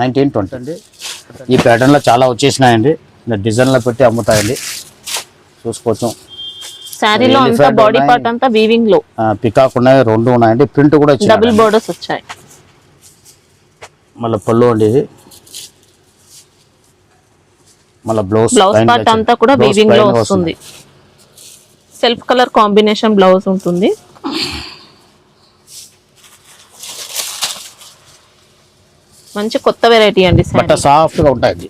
1920 అండి. ఈ ప్యాటర్న్లో చాలా వచ్చేసినాయండి, డిజైన్లో పెట్టి అమ్ముతాయండి, చూసుకోవచ్చు. శారీలో అంతా బాడీ పార్ట్ అంతా వీవింగ్ లో పికాక్ ఉన్నాయి, 2 ఉన్నాయండి. ప్రింట్ కూడా డబుల్ బోర్డర్స్ వచ్చాయి. మళ్ళీ పళ్ళు అండి ఇది. మళ్ళీ బ్లౌజ్ పార్ట్ అంతా కూడా వీవింగ్ లో వస్తుంది. సెల్ఫ్ కలర్ కాంబినేషన్ బ్లౌజ్ ఉంటుంది. మంచి కొత్త వెరైటీ అండి. బట్ట సాఫ్ట్ గా ఉంటాయి,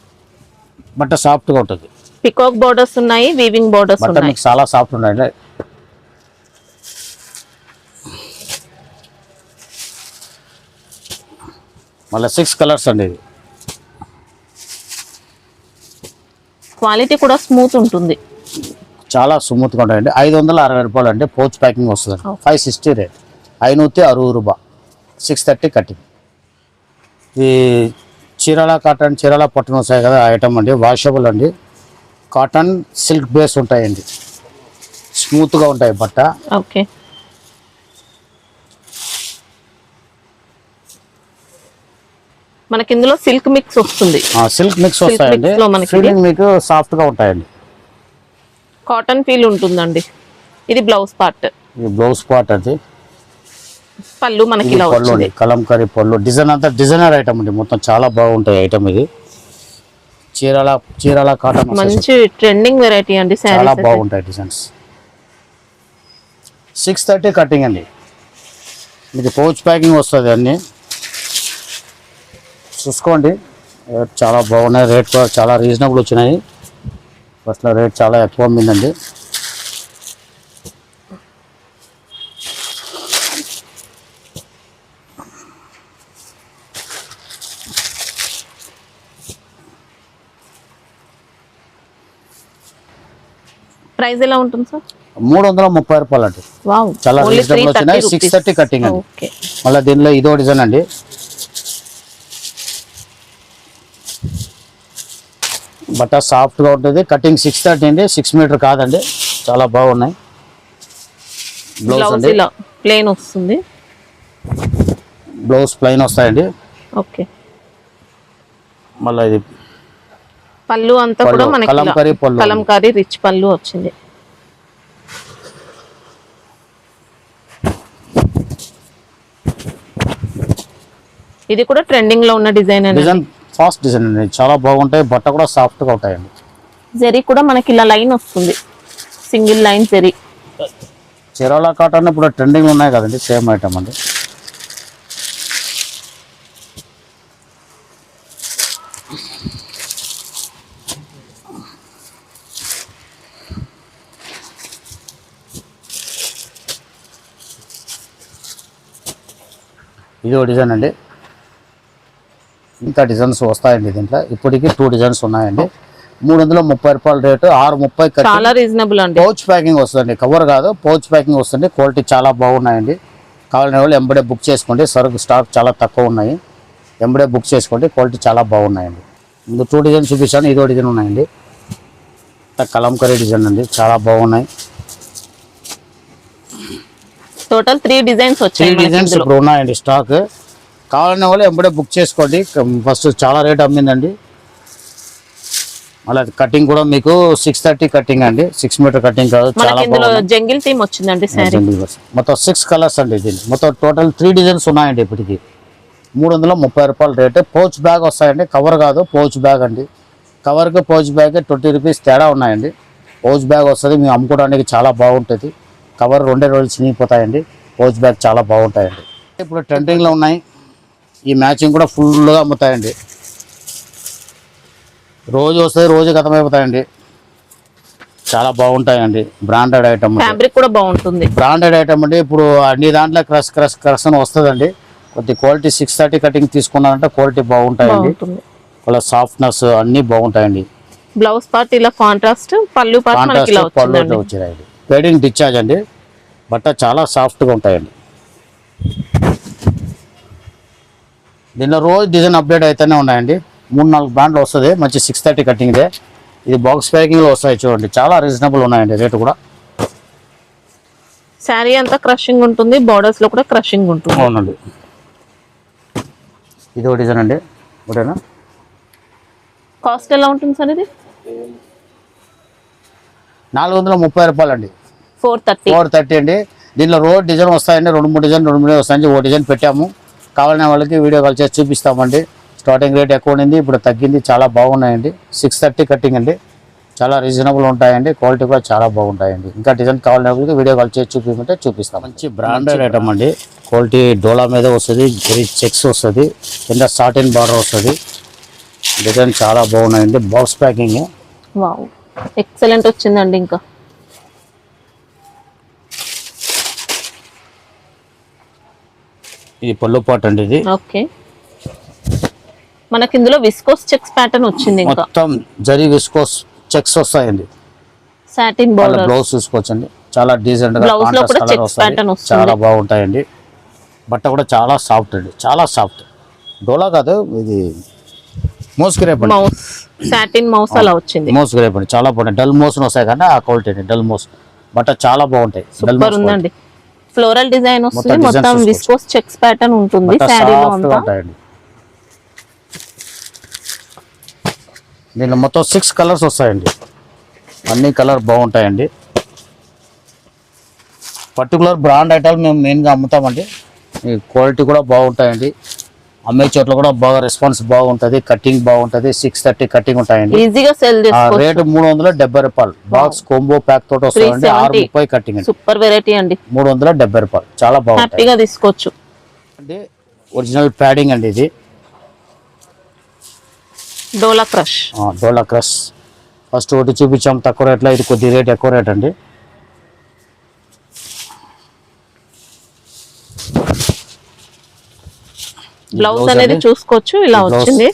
బట్ట సాఫ్ట్ గా ఉంటుంది. పికాక్ బోర్డర్స్ ఉన్నాయి, వీవింగ్ బోర్డర్స్ ఉన్నాయి. మీకు చాలా సాఫ్ట్ ఉన్నాయి. మళ్ళీ 6 కలర్స్ అండి. ఇది క్వాలిటీ కూడా స్మూత్ ఉంటుంది, చాలా స్మూత్గా ఉంటాయండి. 560 రూపాయలు అండి, పౌచ్ ప్యాకింగ్ వస్తుంది. 560 రేట్, 560 రూపాయ, 630 కటింగ్. ఇది చీరాల కాటన్, చీరాల పట్టును వస్తాయి కదా ఐటమ్ అండి, వాషబుల్ అండి. కాటన్ సిల్క్ బేస్ ఉంటాయండి, స్మూత్గా ఉంటాయి బట్ట. ఓకే, మనకి ఇందులో సిల్క్ మిక్స్ వస్తుంది. సిల్క్ మిక్స్ వస్తాయండి, ఫీలింగ్ మీకు సాఫ్ట్ గా ఉంటాయండి. కాటన్ ఫీల్ ఉంటుందండి. ఇది బ్లౌజ్ పార్ట్. ఇది బ్లౌజ్ పార్ట్ అది. పళ్ళు మనకి ఇలా వచ్చింది, కలంకారీ పళ్ళు. డిజైన్ అంతా డిజైనర్ ఐటమ్ అండి, మొత్తం చాలా బాగుంటాయి ఐటమ్. ఇది చీరాల కాటన్, మంచి ట్రెండింగ్ వెరైటీ అండి. చాలా బాగుంటాయి డిజైన్స్. 630 కటింగ్ అండి. ఇది పౌచ్ ప్యాకింగ్ వస్తుంది అన్ని, చూసుకోండి. చాలా బాగున్నాయి, రేట్ కూడా చాలా రీజనబుల్ వచ్చినాయి. ఫస్ట్లో రేట్ చాలా ఎక్కువ ఉందండి. ప్రైస్ ఎలా ఉంటుంది సార్? 330 రూపాయలు అండి. చాలా రీజనబుల్ వచ్చినాయి. 630 కటింగ్ అండి. మళ్ళీ దీనిలో ఇదో డిజైన్ అండి. బట్ట సాఫ్ట్గా ఉంటుంది, కటింగ్ 630 అండి, 6 మీటర్ కాదండి, చాలా బాగున్నాయి. బ్లౌజ్ ఇలా ప్లెయిన్ వస్తుంది, బ్లౌజ్ ప్లెయిన్ వస్తాయండి. ఓకే, మళ్ళీ ఇది పళ్ళు అంతా కూడా మనకి కలంకారీ రిచ్ పళ్ళు వచ్చింది. ఇది కూడా ట్రెండింగ్ లో ఉన్న డిజైన్ అండి. ఫాస్ట్ డిజైన్ అండి, చాలా బాగుంటాయి. బట్ట కూడా సాఫ్ట్ గా ఉంటాయండి. జరీ కూడా మనకి ఇలా లైన్ వస్తుంది, single line zari. Chirala cotton ఇప్పుడు ట్రెండింగ్ ఉన్నాయి కదండి, సేమ్ ఐటమ్ అండి. ఇది డిజైన్ అండి. ఇంకా డిజైన్స్ వస్తాయండి దీంట్లో. ఇప్పటికీ 2 డిజైన్స్ ఉన్నాయండి. రూపాయలు రేటు, 630 చాలా రీజనబుల్ అండి. పౌచ్ ప్యాకింగ్ వస్తుంది, కవర్ కాదు, పౌచ్ ప్యాకింగ్ వస్తుంది. క్వాలిటీ చాలా బాగున్నాయండి. కావాలనే వాళ్ళు ఎంబడే బుక్ చేసుకోండి. సరుకు స్టాక్ చాలా తక్కువ ఉన్నాయి, ఎంబడే బుక్ చేసుకోండి. క్వాలిటీ చాలా బాగున్నాయండి. ముందు 2 డిజైన్ చూపించాను, ఇదో డిజైన్ ఉన్నాయండి. కలంకరీ డిజైన్ అండి, చాలా బాగున్నాయి. టోటల్ 3 డిజైన్స్ వచ్చాయి. 3 డిజైన్స్ ఇప్పుడు ఉన్నాయండి స్టాక్. కావాలనే వాళ్ళు ఎంబడే బుక్ చేసుకోండి. ఫస్ట్ చాలా రేట్ అమ్మిందండి. అలా కటింగ్ కూడా మీకు 630 కటింగ్ అండి, 6 మీటర్ కటింగ్ కాదు, చాలా బాగుంది. జంగిల్ థీమ్ వచ్చిందండి సారీ. మొత్తం 6 కలర్స్ అండి. ఇది మొత్తం టోటల్ 3 డిజైన్స్ ఉన్నాయండి. ఇప్పటికి 330 రూపాయలు రేటు. పౌచ్ బ్యాగ్ వస్తాయండి, కవర్ కాదు, పౌచ్ బ్యాగ్ అండి. కవర్కి పౌచ్ బ్యాగ్ 20 రూపీస్ తేడా ఉన్నాయండి. పౌచ్ బ్యాగ్ వస్తుంది, మేము అమ్ముకోవడానికి చాలా బాగుంటుంది. కవర్ 2 రోజులు చినిగిపోతాయండి. పౌచ్ బ్యాగ్ చాలా బాగుంటాయండి. ఇప్పుడు ట్రెండింగ్లో ఉన్నాయి. ఈ మ్యాచింగ్ కూడా ఫుల్గా అమ్ముతాయండి. రోజు వస్తుంది, రోజు ఖతమైపోతాయండి. చాలా బాగుంటాయండి. బ్రాండెడ్ ఐటమ్, ఫ్యాబ్రిక్ కూడా బాగుంటుంది. బ్రాండెడ్ ఐటమ్ అండి. ఇప్పుడు అన్ని దాంట్లో క్రష్ అని వస్తుందండి. కొద్ది క్వాలిటీ 630 కటింగ్ తీసుకున్నారంటే క్వాలిటీ బాగుంటాయండి. వాళ్ళ సాఫ్ట్నెస్ అన్ని బాగుంటాయండి. బ్లౌజ్ పార్ట్ ఇలా కాంట్రాస్ట్, పళ్ళు పార్ట్ మనకి ఇలా వచ్చిందండి. పేడింగ్ డిశ్చార్జ్ అండి. బట్ట చాలా సాఫ్ట్గా ఉంటాయండి. దీనిలో రోజు డిజైన్ అప్డేట్ అయితేనే ఉన్నాయండి. 3-4 బ్రాండ్లు వస్తుంది. మంచి 630 కటింగ్దే. ఇది బాక్స్ ప్యాకింగ్లో వస్తాయి చూడండి. చాలా రీజనబుల్ ఉన్నాయండి రేటు కూడా. శారీ అంతా క్రషింగ్ ఉంటుంది, బార్డర్స్ లో కూడా క్రషింగ్ ఉంటుంది. అవునండి. ఇది ఒక డిజైన్ అండి. ఒకటేనా? కాస్ట్ ఎలా ఉంటుంది సార్ ఇది? 430 రూపాయలు అండి. 430 అండి. దీనిలో రోజు డిజైన్ వస్తాయండి. 2-3 డిజైన్ వస్తాయండి. ఓ డిజైన్ పెట్టాము, కావాలనే వాళ్ళకి వీడియో కాల్ చేసి చూపిస్తామండి. స్టార్టింగ్ రేట్ ఎక్కువ ఉండింది, ఇప్పుడు తగ్గింది. చాలా బాగున్నాయండి. 630 కటింగ్ అండి. చాలా రీజనబుల్ ఉంటాయండి. క్వాలిటీ కూడా చాలా బాగుంటాయండి. ఇంకా డిజైన్ కావాలనే వాళ్ళకి వీడియో కాల్ చేసి చూపించమంటే చూపిస్తాం. మంచి బ్రాండెడ్ ఐటమ్ అండి. క్వాలిటీ డోలా మీద వస్తుంది, చెక్స్ వస్తుంది, కింద సాటిన్ బార్డర్ వస్తుంది. డిజైన్ చాలా బాగున్నాయండి. Box packing. వావ్, ఎక్సలెంట్ వచ్చిందండి. ఇంకా ఇది పళ్ళు పాట్ అండి. ఇది ఓకే. మనకి ఇందులో విస్కోస్ చెక్స్ ప్యాటర్న్ వచ్చింది. ఇంకా మొత్తం జరీ విస్కోస్ చెక్స్ వస్తాయండి. Satin border. బ్లౌజ్ చూసుకోవచ్చండి. చాలా డీసెంట్ గా బ్లౌజ్ లో కూడా చెక్స్ ప్యాటర్న్ వస్తుంది. చాలా బాగుంటాయండి. బట్ట కూడా చాలా సాఫ్ట్ అండి, చాలా సాఫ్ట్. డోలా కాదు, ఇది మోస్ గ్రేప్ అండి. మౌస్, సాటిన్ మౌస్ అలా వచ్చింది. మోస్ గ్రేప్ అండి, చాలా బాగుంటాయి. డల్ మోస్ వస్తాయి కానీ ఆ క్వాలిటీ అండి. డల్ మోస్ బట్ట చాలా బాగుంటాయి. సూపర్ ఉందండి. ఫ్లోరల్ డిజైన్ వస్తుంది, మొత్తం విస్కోస్ చెక్స్ ప్యాటర్న్ ఉంటుంది శారీలో అంతా. దీనిలో మొత్తం 6 కలర్స్ వస్తాయండి. అన్ని కలర్ బాగుంటాయండి. పర్టికులర్ బ్రాండ్ ఐటమ్ మేము మెయిన్గా అమ్ముతామండి. ఈ క్వాలిటీ కూడా బాగుంటాయండి. అమ్మే చోట్ల కూడా బాగా రెస్పాన్స్ బాగుంటుంది. కటింగ్ బాగుంటుంది. 630 కటింగ్ ఉంటాయండి. ఈజీగా సెల్ చేసుకోవచ్చు. రేటు 370 రూపాయలు. బాక్స్ కోంబో ప్యాక్ తోటి వస్తుందండి. 630 కటింగ్ అండి. సూపర్ వెరైటీ అండి. 370 రూపాయలు. చాలా బాగుంటుంది. హ్యాపీగా తీసుకోవచ్చు అండి. ఒరిజినల్ ప్యాడింగ్ అండి. ఇది డోలా క్రష్. డోలా క్రష్ ఫస్ట్ ఒకటి చూపించాము తక్కువ రేట్లో. ఇది కొద్ది రేట్ ఎక్కువ రేట్ అండి. బ్లౌజ్ అనేది చూసుకోవచ్చు, ఇలా వచ్చింది.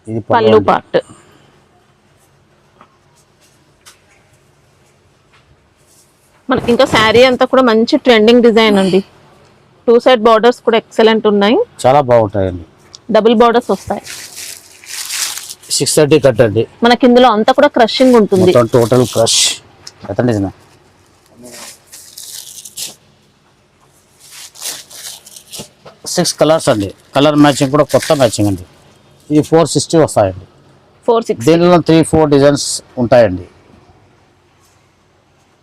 ఇది పళ్ళు పార్ట్. మనకి ఇంకా శారీ అంతా కూడా మంచి ట్రెండింగ్ డిజైన్ అండి. 2 సైడ్ బార్డర్స్ కూడా ఎక్సలెంట్ ఉన్నాయి, చాలా బాగుంటాయండి. డబుల్ బార్డర్స్ వస్తాయి. 630 కట్ అండి. మనకి ఇందులో అంతా కూడా క్రషింగ్ ఉంటుంది. టోటల్ క్రష్ ఎంతండి? 6 కలర్స్ అండి. కలర్ మ్యాచింగ్ కూడా కొత్త మ్యాచింగ్ అండి. ఇది 460 వస్తాయండి. 460. దీనిలో 3-4 డిజైన్స్ ఉంటాయండి.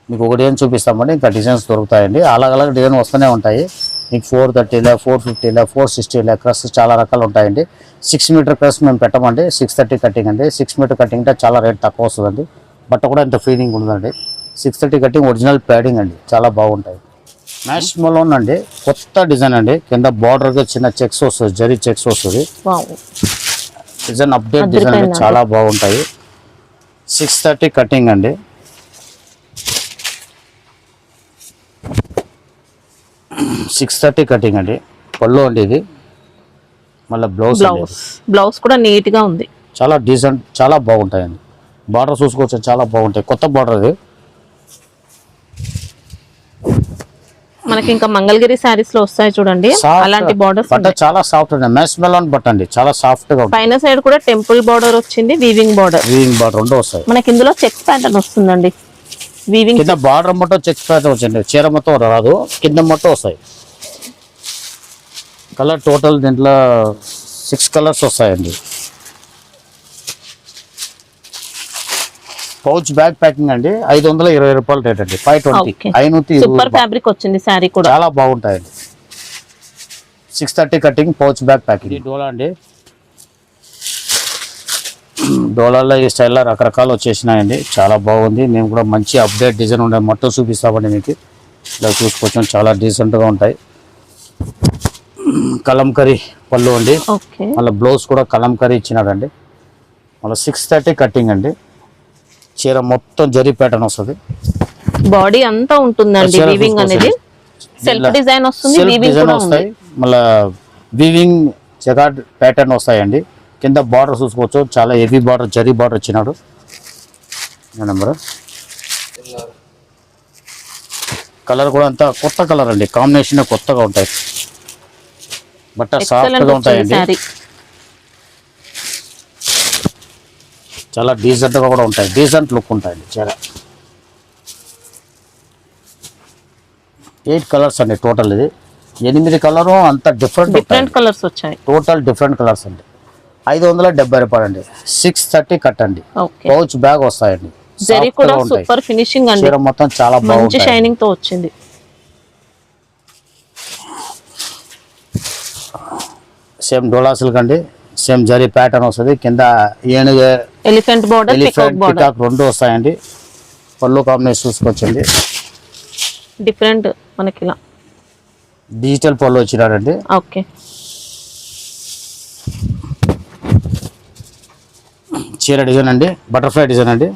మీకు ఒక డిజైన్ చూపిస్తామండి, ఇంకా డిజైన్స్ దొరుకుతాయండి. అలగ్ డిజైన్ వస్తూనే ఉంటాయి. మీకు 430 450 460 క్రస్ చాలా రకాలు ఉంటాయండి. 6 మీటర్ క్రస్ మేము పెట్టమండి. 630 కటింగ్ అండి. 6 మీటర్ కటింగ్ అంటే చాలా రేట్ తక్కువ వస్తుందండి. బట్ట కూడా ఇంత ఫీలింగ్ ఉందండి. 630 కటింగ్ ఒరిజినల్ ప్యాడింగ్ అండి. చాలా బాగుంటాయి. మ్యాష్ మలోన్ అండి, కొత్త డిజైన్ అండి. కింద బార్డర్గా చిన్న చెక్స్ వస్తుంది, జరీ చెక్స్ వస్తుంది. డిజైన్ అప్డేట్ డిజైన్ అండి, చాలా బాగుంటాయి. 630 కటింగ్ అండి. పళ్ళు అండి. ఇది మళ్ళీ బ్లౌజ్ కూడా నీట్ గా ఉంది. చాలా డీసెంట్, చాలా బాగుంటాయండి. బార్డర్ చూసుకోవచ్చు, చాలా బాగుంటాయి. కొత్త బార్డర్ ఇది. మనకి ఇంకా మంగళగిరి శారీస్ లో వస్తాయి చూడండి, అలాంటి బార్డర్స్. బట్ట చాలా సాఫ్ట్ అండి, మెస్ మెలాన్ బట్ట అండి, చాలా సాఫ్ట్ గా ఉంటుంది. పైన సైడ్ కూడా టెంపుల్ బార్డర్ వచ్చింది, వీవింగ్ బార్డర్. వీవింగ్ బార్డర్ రెండు వస్తాయి. మనకి ఇందులో చెక్స్ ప్యాటర్న్ వస్తుందండి, వీవింగ్. కింద బార్డర్ మొత్తం చెక్స్ ప్యాటర్న్ వచ్చింది, చీర మొత్తం రాదు, కింద మొత్తం వస్తాయి. కలర్ టోటల్ దీంట్లో 6 కలర్స్ వస్తాయండి. పౌచ్ బ్యాగ్ ప్యాకింగ్ అండి, 520 రూపాయలు రేట్ అండి. 520 520. సూపర్ ఫ్యాబ్రిక్ వచ్చింది శారీ కూడా, చాలా బాగుంటాయండి. 630 కటింగ్, పౌచ్ బ్యాగ్ ప్యాకింగ్. డోలా అండి, డోలాలో ఈ స్టైల్లో రకరకాలు వచ్చేసినాయండి, చాలా బాగుంది. మేము కూడా మంచి అప్డేట్ డిజైన్ ఉండే మొత్తం చూపిస్తామండి మీకు. ఇలా చూసుకోవచ్చు, చాలా డీసెంట్గా ఉంటాయి. కలంకరీ పళ్ళు అండి, మళ్ళీ బ్లౌజ్ కూడా కలంకరీ ఇచ్చినాడండి. మళ్ళీ 630 కటింగ్ అండి. చీర మొత్తం జరీ ప్యాటర్న్ వస్తుంది, బాడీ అంతా ఉంటుందండి. వీవింగ్ అనేది సెల్ఫ్ డిజైన్ వస్తుంది, వీవింగ్ కూడా వస్తాయి. మళ్ళీ వీవింగ్ జగాడ్ ప్యాటర్న్ వస్తాయండి. కింద బార్డర్ చూసుకోవచ్చు, చాలా హెవీ బార్డర్, జరీ బార్డర్ ఇచ్చినాడు. నెంబర్ కలర్ కూడా అంతా కొత్త కలర్ అండి, కాంబినేషన్ కొత్తగా ఉంటాయి. బట్ట సాఫ్ట్ గా ఉంటాయండి, చాలా డీసెంట్ గా కూడా ఉంటాయి, డీసెంట్ లుక్ ఉంటాయండి చీర. 8 కలర్స్ అండి టోటల్. ఇది 8 కలర్, అంత డిఫరెంట్ కలర్స్ వచ్చాయి, టోటల్ డిఫరెంట్ కలర్స్ అండి. 570 రూపాయలు అండి. 630 కట్ అండి. పౌచ్ బ్యాగ్ వస్తాయండి, జరీ కూడా సూపర్ ఫినిషింగ్ అండి, చీర మొత్తం చాలా మంచి షైనింగ్ తో వచ్చింది. సేమ్ డోలా సిల్క్ అండి, సేమ్ జరీ ప్యాటర్న్ వస్తుంది. కింద ఏనుగు, ఎలిఫెంట్ బార్డర్, పికాక్ రెండు వస్తాయండి. పళ్ళు కాంబినేషన్ చూసుకోవచ్చండి, డిఫరెంట్ మనకి ఇలా డిజిటల్ పళ్ళు వచ్చినారండి. ఓకే, చీర డిజైన్ అండి, బటర్ఫ్లై డిజైన్ అండి.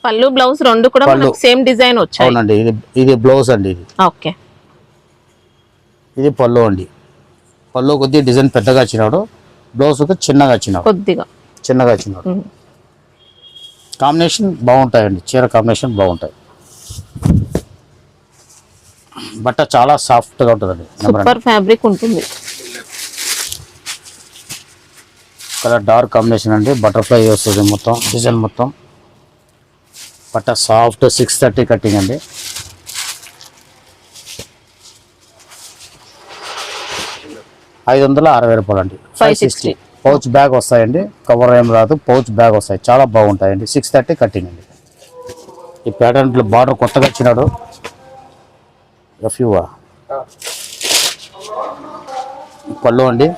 పళ్ళు బ్లౌజ్ రెండు కూడా మనకి సేమ్ డిజైన్ వచ్చాయి. అవునండి, ఇది బ్లౌజ్ అండి. ఇది ఓకే, ఇది పళ్ళు అండి. పళ్ళు కొద్దిగా డిజైన్ పెద్దగా వచ్చినాడు, బ్లౌజ్ చిన్నగా వచ్చినాడు, కొద్దిగా చిన్నగా వచ్చినాడు. కాంబినేషన్ బాగుంటాయండి, చీర కాంబినేషన్ బాగుంటాయి. బట్ట చాలా సాఫ్ట్ గా ఉంటుందండి, సూపర్ ఫ్యాబ్రిక్ ఉంటుంది. కలర్ డార్క్ కాంబినేషన్ అండి, బటర్ఫ్లై వస్తుంది మొత్తం డిజైన్ మొత్తం. బట్ట సాఫ్ట్ 630 కటింగ్ అండి. ₹560 అండి. 560. పౌచ్ బ్యాగ్ వస్తాయండి, కవర్ ఏం రాదు, పౌచ్ బ్యాగ్ వస్తాయి, చాలా బాగుంటాయండి. 630 కటింగ్ అండి. ఈ ప్యాటర్న్ బార్డర్ కొత్తగా ఇచ్చినాడు. పళ్ళు అండి,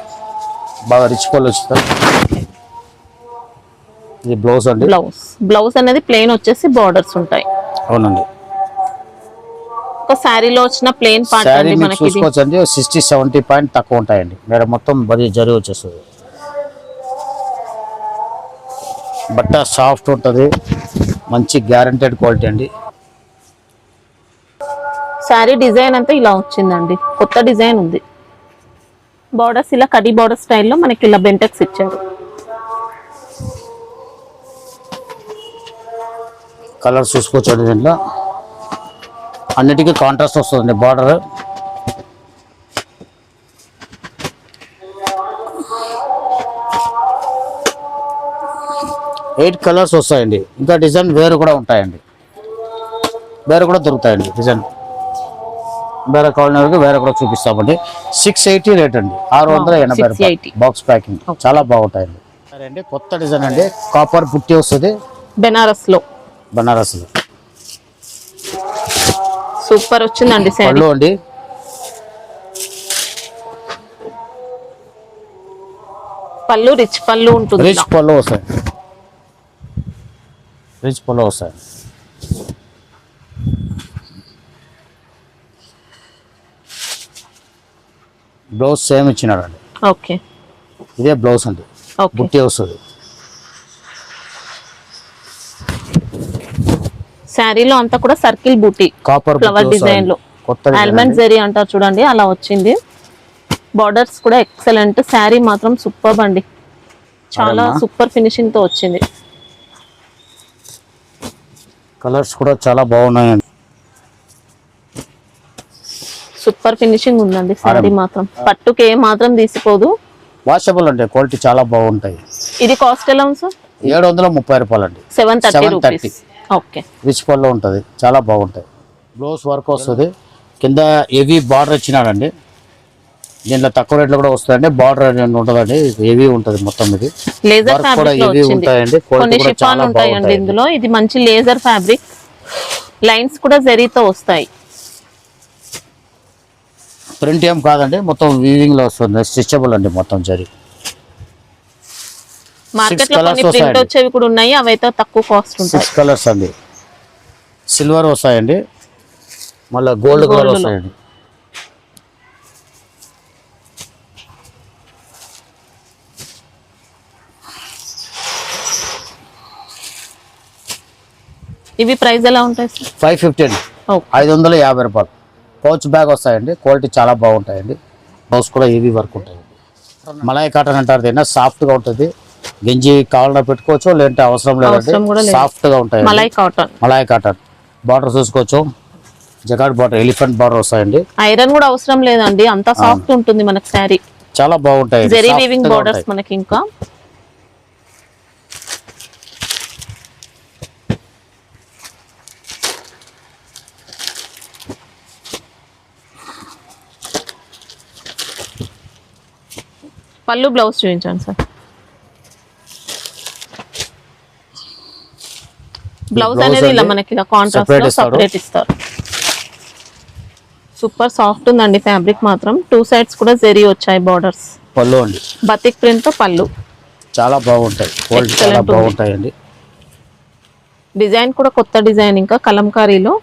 బాగా రిచ్ పళ్ళు వస్తుంది. ఇది బ్లౌజ్ అండి. బ్లౌజ్ అనేది ప్లెయిన్ వచ్చేసి బార్డర్స్ ఉంటాయి. అవునండి, ఒక శారీలో వచ్చిన ప్లెయిన్ పార్ట్ అండి. మనకి చూసుకోవచ్చండి, 60-70 పాయింట్ తక్కువ ఉంటాయండి. మీరు మొత్తం బది జరి వచ్చేస్తుంది. బట్ట సాఫ్ట్ ఉంటుంది, మంచి గ్యారంటెడ్ క్వాలిటీ అండి. శారీ డిజైన్ అంతా ఇలా వచ్చిందండి, కొత్త డిజైన్ ఉంది. బార్డర్స్ ఇలా కడి బార్డర్ స్టైల్లో మనకి ఇలా బెంటెక్స్ ఇచ్చారు. కలర్స్ చూసుకోవచ్చండి, దీంట్లో అన్నిటికీ కాంట్రాస్ట్ వస్తుందండి బార్డర్. ఎయిట్ కలర్స్ వస్తాయండి. ఇంకా డిజైన్ వేరు కూడా ఉంటాయండి, వేరే కూడా దొరుకుతాయండి డిజైన్. వేరే కావాలనే వరకు వేరే కూడా చూపిస్తామండి. 680 రేట్ అండి, 680 రూపాయలు బాక్స్ ప్యాకింగ్. చాలా బాగుంటాయండి. సరే అండి, కొత్త డిజైన్ అండి, కాపర్ పుట్టి వస్తుంది, బెనారస్ లో సూపర్ వచ్చిందండి. పళ్ళు అండి, పళ్ళు రిచ్ పళ్ళు ఉంటుంది, రిచ్ పళ్ళు వస్తాయి, రిచ్ పళ్ళు వస్తాయి. బ్లౌజ్ సేమ్ ఇచ్చినాడండి. ఓకే, ఇదే బ్లౌజ్ అండి, బుట్టి వస్తుంది. శారీలో అంతా కూడా సర్కిల్ బూటీ, కాపర్ ఫ్లవర్ డిజైన్ లో ఆల్మండ్ జరీ అంటారు చూడండి, అలా వచ్చింది. బార్డర్స్ కూడా ఎక్సలెంట్. శారీ మాత్రం సూపర్ అండి, చాలా అదేమ్మా. సూపర్ ఫినిషింగ్ తో వచ్చింది. కలర్స్ కూడా చాలా బాగున్నాయండి. సూపర్ ఫినిషింగ్ ఉందండి శారీ అదేమ్మా. మాత్రం. పట్టుకి ఏ మాత్రం తీసిపోదు. వాషబుల్ అండి, క్వాలిటీ చాలా బాగుంటాయి. ఇది కాస్ట్ ఎలా ఉంది సార్? 730 రూపాయలండి. 730 రూపీస్. ఓకే, రిచ్ పళ్ళు ఉంటుంది, చాలా బాగుంటాయి. బ్లౌజ్ వర్క్ వస్తుంది, కింద హెవీ బార్డర్ ఇచ్చినాడండి. దీంట్లో తక్కువ రేట్లో కూడా వస్తుందండి. బార్డర్ ఉంటుందండి, హెవీ ఉంటుంది మొత్తం. ఇది లేజర్ వర్క్ కూడా ఫ్యాబ్రిక్ లో హెవీ వచ్చింది. ఉంటాయండి, కొన్ని క్వాలిటీ కూడా షిఫాన్ చాలా ఉంటాయండి బాగుంటాయి. ఇందులో. ఇది మంచి లేజర్ ఫ్యాబ్రిక్, లైన్స్ కూడా జరీతో వస్తాయి. ప్రింట్ ఏం కాదండి, మొత్తం వీవింగ్ లో వస్తుంది, స్టిచబుల్ అండి మొత్తం జరీ. మార్కెట్ లో colours కొన్ని ప్రింట్ వస్తాయండి. వచ్చేవి కూడా ఉన్నాయి, అవైతే తక్కువ కాస్ట్ ఉంటాయి. 6 కలర్స్ అండి. సిల్వర్ వస్తాయండి, మళ్ళీ గోల్డ్ కలర్ Gold లో. వస్తాయండి. ఇవి ప్రైస్ ఎలా ఉంటాయి సార్? 550 అండి, ఓకే, 550 రూపాయలు. పౌచ్ బ్యాగ్ వస్తాయండి, క్వాలిటీ చాలా బాగుంటాయండి. బ్లౌజ్ కూడా హెవీ వర్క్ ఉంటాయి. మలాయ్ కాటన్ అంటారు, దీన్ని సాఫ్ట్గా ఉంటుంది. గంజి కావాలన్నా పెట్టుకోవచ్చు, లేదంటే అవసరం అవసరం కూడా లేదండి. లేదు. సాఫ్ట్గా ఉంటాయి. Malai cotton. Malay cotton border చూసుకోవచ్చు, జకాట్ బార్డర్, ఎలిఫెంట్ బార్డర్ వస్తాయండి. ఐరన్ కూడా అవసరం లేదండి, అంత సాఫ్ట్ ఉంటుంది మనకి శారీ. చాలా బాగుంటాయి. జరీ Soft వీవింగ్ గా బోర్డర్స్ ఉంటాయి. మనకి. ఇంకా పళ్ళు బ్లౌజ్ చూపించండి సార్. బ్లౌజ్ అనేది ఇలా మనకి ఇలా కాంట్రాస్ట్ separate లో ఇస్తారు. సెపరేట్ ఇస్తారు. సూపర్ సాఫ్ట్ ఉందండి ఫ్యాబ్రిక్ మాత్రం. 2 సైడ్స్ కూడా జరీ వచ్చాయి బార్డర్స్. పళ్ళు అండి, బతిక్ ప్రింట్ తో పళ్ళు. చాలా బాగుంటాయి, క్వాలిటీ Excellent చాలా ఉంది. బాగుంటాయండి. డిజైన్ కూడా కొత్త డిజైన్, ఇంకా కలంకారీలో.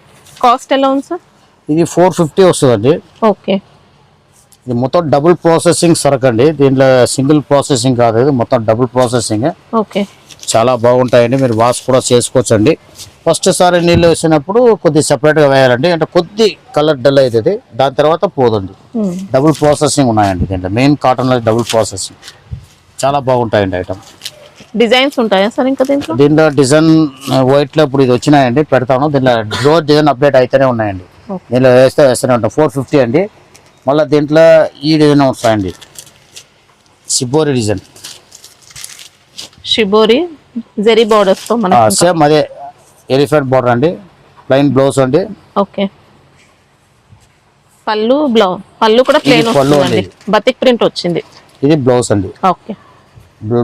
కాస్ట్ ఎలా ఉంది సార్? ఇది 450 వస్తుందండి. ఓకే, ఇది మొత్తం డబుల్ ప్రాసెసింగ్ సరుకు అండి, దీంట్లో సింగిల్ ప్రాసెసింగ్ కాదు, ఇది మొత్తం డబుల్ ప్రాసెసింగ్. ఓకే, చాలా బాగుంటాయండి, మీరు వాష్ కూడా చేసుకోవచ్చండి. ఫస్ట్ సారి నీళ్ళు వేసినప్పుడు కొద్ది సెపరేట్గా వేయాలండి, అంటే కొద్ది కలర్ డల్ అవుతుంది, దాని తర్వాత పోదండి. డబుల్ ప్రాసెసింగ్ ఉన్నాయండి దీంట్లో, మెయిన్ కాటన్లో డబుల్ ప్రాసెసింగ్. చాలా బాగుంటాయండి ఐటమ్. డిజైన్స్ ఉంటాయా సార్ ఇంకా దీంట్లో? దీంట్లో డిజైన్ వైట్లో ఇప్పుడు ఇది వచ్చినాయండి, పెడతాను. దీంట్లో రోజు డిజైన్ అప్డేట్ అయితేనే ఉన్నాయండి. దీంట్లో వేస్తూనే ఉంటాం. 450 అండి. మళ్ళీ దీంట్లో ఈ డిజైన్ వస్తాయండి, shibori design. Shibori zari borders తో మనకి. సేమ్ అదే ఎలిఫెంట్ బార్డర్ అండి, ప్లెయిన్ బ్లౌజ్ అండి. ఓకే, పళ్ళు కూడా ప్లేన్ ఇది పళ్ళు వస్తుందండి, బతిక్ ప్రింట్ వచ్చింది. ఇది బ్లౌజ్ అండి, ఓకే,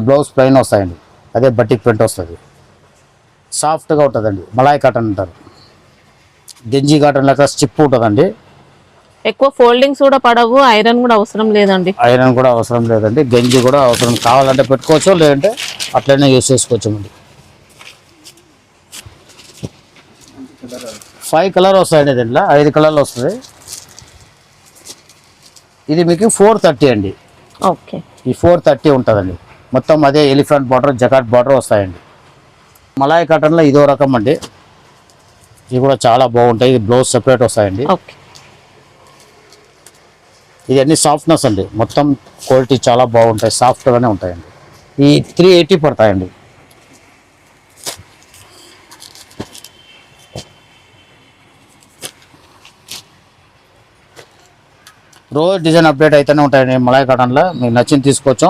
బ్లౌజ్ ప్లెయిన్ వస్తాయండి, అదే బటిక్ ప్రింట్ వస్తుంది. సాఫ్ట్గా ఉంటుందండి, మలాయ్ కాటన్ అంటారు. గంజి కాటన్ లెక్క స్టిప్ ఉంటుందండి. ఎక్కువ ఫోల్డింగ్స్ కూడా పడవు, ఐరన్ కూడా అవసరం లేదండి. ఐరన్ కూడా అవసరం లేదండి, గంజి కూడా అవసరం కావాలంటే పెట్టుకోవచ్చు, లేదంటే అట్లనే యూస్ చేసుకోవచ్చు అండి. 5 కలర్ వస్తాయండి, దీంట్లో 5 కలర్లు వస్తుంది. ఇది మీకు 430 అండి. ఓకే, ఈ 430 ఉంటుందండి. మొత్తం అదే ఎలిఫెంట్ బార్డర్, జకాట్ బార్డర్ వస్తాయండి. మలాయ్ కాటన్లో ఇదో రకం అండి, ఇది కూడా చాలా బాగుంటాయి. ఇది బ్లౌజ్ సెపరేట్ వస్తాయండి. ఓకే, ఇది అన్ని సాఫ్ట్నెస్ అండి, మొత్తం క్వాలిటీ చాలా బాగుంటాయి, సాఫ్ట్గానే ఉంటాయండి. ఈ 380 పడతాయండి. రోజు డిజైన్ అప్డేట్ అయితేనే ఉంటాయండి మలాయ్ కాటన్లో, మీకు నచ్చింది తీసుకోవచ్చు.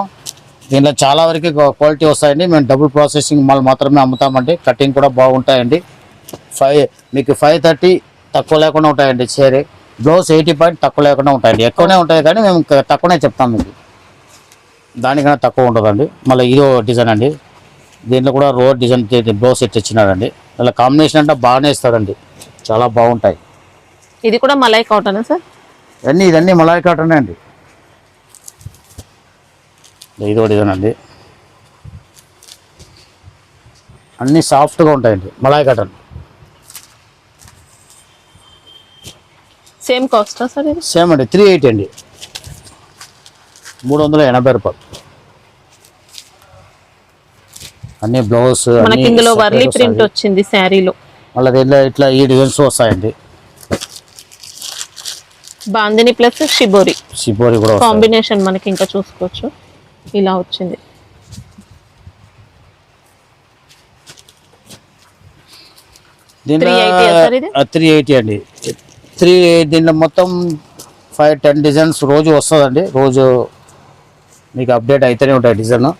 దీంట్లో చాలా వరకు క్వాలిటీ వస్తాయండి. మేము డబుల్ ప్రాసెసింగ్ మాల్ మాత్రమే అమ్ముతామండి. కటింగ్ కూడా బాగుంటాయండి. మీకు 530 తక్కువ లేకుండా ఉంటాయండి. చీర బ్లౌజ్ 80 పాయింట్ తక్కువ లేకుండా ఉంటాయండి. ఎక్కువనే ఉంటాయి కానీ మేము తక్కువనే చెప్తాం మీకు, దానికన్నా తక్కువ ఉంటుందండి. మళ్ళీ ఇదో డిజైన్ అండి, దీంట్లో కూడా రోడ్ డిజైన్ బ్లౌజ్ సెట్ ఇచ్చినారండి. ఇలా కాంబినేషన్ అంటే బాగానే ఇస్తారండి, చాలా బాగుంటాయి. ఇది కూడా మలై కాటన్ సార్? ఇదన్నీ మలాయ్ కాటనే అండి. ఇదో డిజైన్ అండి, అన్నీ సాఫ్ట్గా ఉంటాయండి, మలాయ్ కాటన్. సేమ్ కాస్టా సార్ ఇది? సేమ్ అండి, 380 అండి, 380 రూపాయలు. అన్ని బ్లౌజ్ మనకి ఇందులో వర్లీ ప్రింట్ వచ్చింది శారీలో. మళ్ళీ దీంట్లో ఇట్లా ఈ డిజైన్స్ వస్తాయండి. బాందిని ప్లస్ షిబోరి షిబోరి కూడా వస్తాయి. కాంబినేషన్ మనకి ఇంకా చూసుకోవచ్చు ఇలా వచ్చింది. దీంట్లో 380 ఆ సార్ ఇది? 380 అండి. దీంట్లో మొత్తం 5-10 డిజైన్స్ రోజు వస్తుందండి. రోజు మీకు అప్డేట్ అయితేనే ఉంటాయి డిజైన్.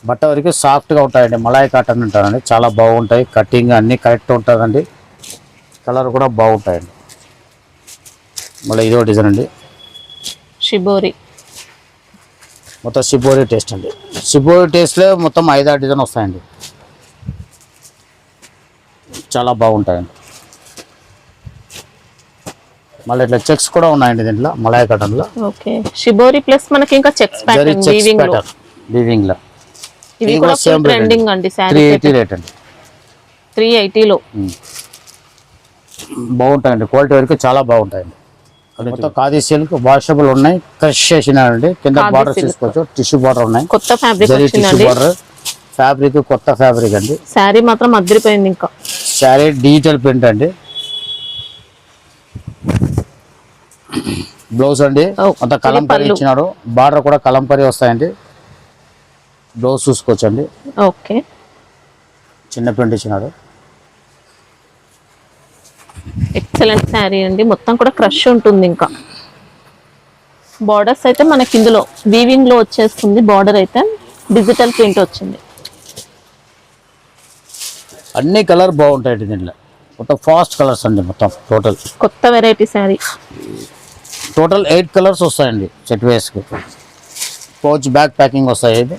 బట్ట వరకు సాఫ్ట్గా ఉంటాయండి. మలాయ్ కాటన్ అంటారండి. చాలా బాగుంటాయి. కటింగ్ అన్నీ కరెక్ట్ ఉంటుందండి. కలర్ కూడా బాగుంటాయండి. మళ్ళీ ఇదో డిజైన్ అండి. షిబోరి మొత్తం షిబోరి టేస్ట్ అండి. షిబోరి టేస్ట్లో మొత్తం 5-6 డిజైన్ వస్తాయండి. చాలా బాగుంటాయండి. మళ్ళీ ఇట్లా చెక్స్ కూడా ఉన్నాయండి దీంట్లో మలాయ్ కాటన్లో. ఓకే షిబోరి ప్లస్ మనకి ఇంకా చెక్స్ ప్యాటర్న్ వీవింగ్ లో. వీవింగ్ లో ఇది కూడా ఫుల్ ట్రెండింగ్ అండి. సారీ 380 రేట్ అండి. 380 లో బాగుంటాయండి. క్వాలిటీ వరకు చాలా బాగుంటాయండి. మొత్తం ఖాదీ సిల్క్ వాషబుల్ ఉన్నాయి. క్రష్ చేసినారండి. కింద ఖాదీ బార్డర్ silk. తీసుకోవచ్చు. టిష్యూ బార్డర్ ఉన్నాయి. కొత్త ఫ్యాబ్రిక్ జరీ టిష్యూ వచ్చిందండి. బార్డర్ ఫ్యాబ్రిక్ కొత్త ఫ్యాబ్రిక్ అండి. శారీ మాత్రం అదిరిపోయింది. ఇంకా శారీ డిజిటల్ ప్రింట్ అండి. బ్లౌజ్ అండి Oh, అంత ఇది కలంకరీ పళ్ళు. ఇచ్చినాడు. బార్డర్ కూడా కలంకరీ వస్తాయండి. బ్లౌజ్ చూసుకోవచ్చండి. ఓకే చిన్న ప్రింట్ ఇచ్చినాడు. ఎక్సలెంట్ శారీ అండి. మొత్తం కూడా క్రష్ ఉంటుంది. ఇంకా బార్డర్స్ అయితే మనకి ఇందులో వీవింగ్ లో వచ్చేస్తుంది. బార్డర్ అయితే డిజిటల్ ప్రింట్ వచ్చింది. అన్ని కలర్ బాగుంటాయండి దీంట్లో. మొత్తం ఫాస్ట్ కలర్స్ అండి. మొత్తం కొత్త వెరైటీ శారీ. టోటల్ 8 కలర్స్ వస్తాయండి. సెట్ వేస్కి పౌచ్ బ్యాక్ ప్యాకింగ్ వస్తాయి. ఇది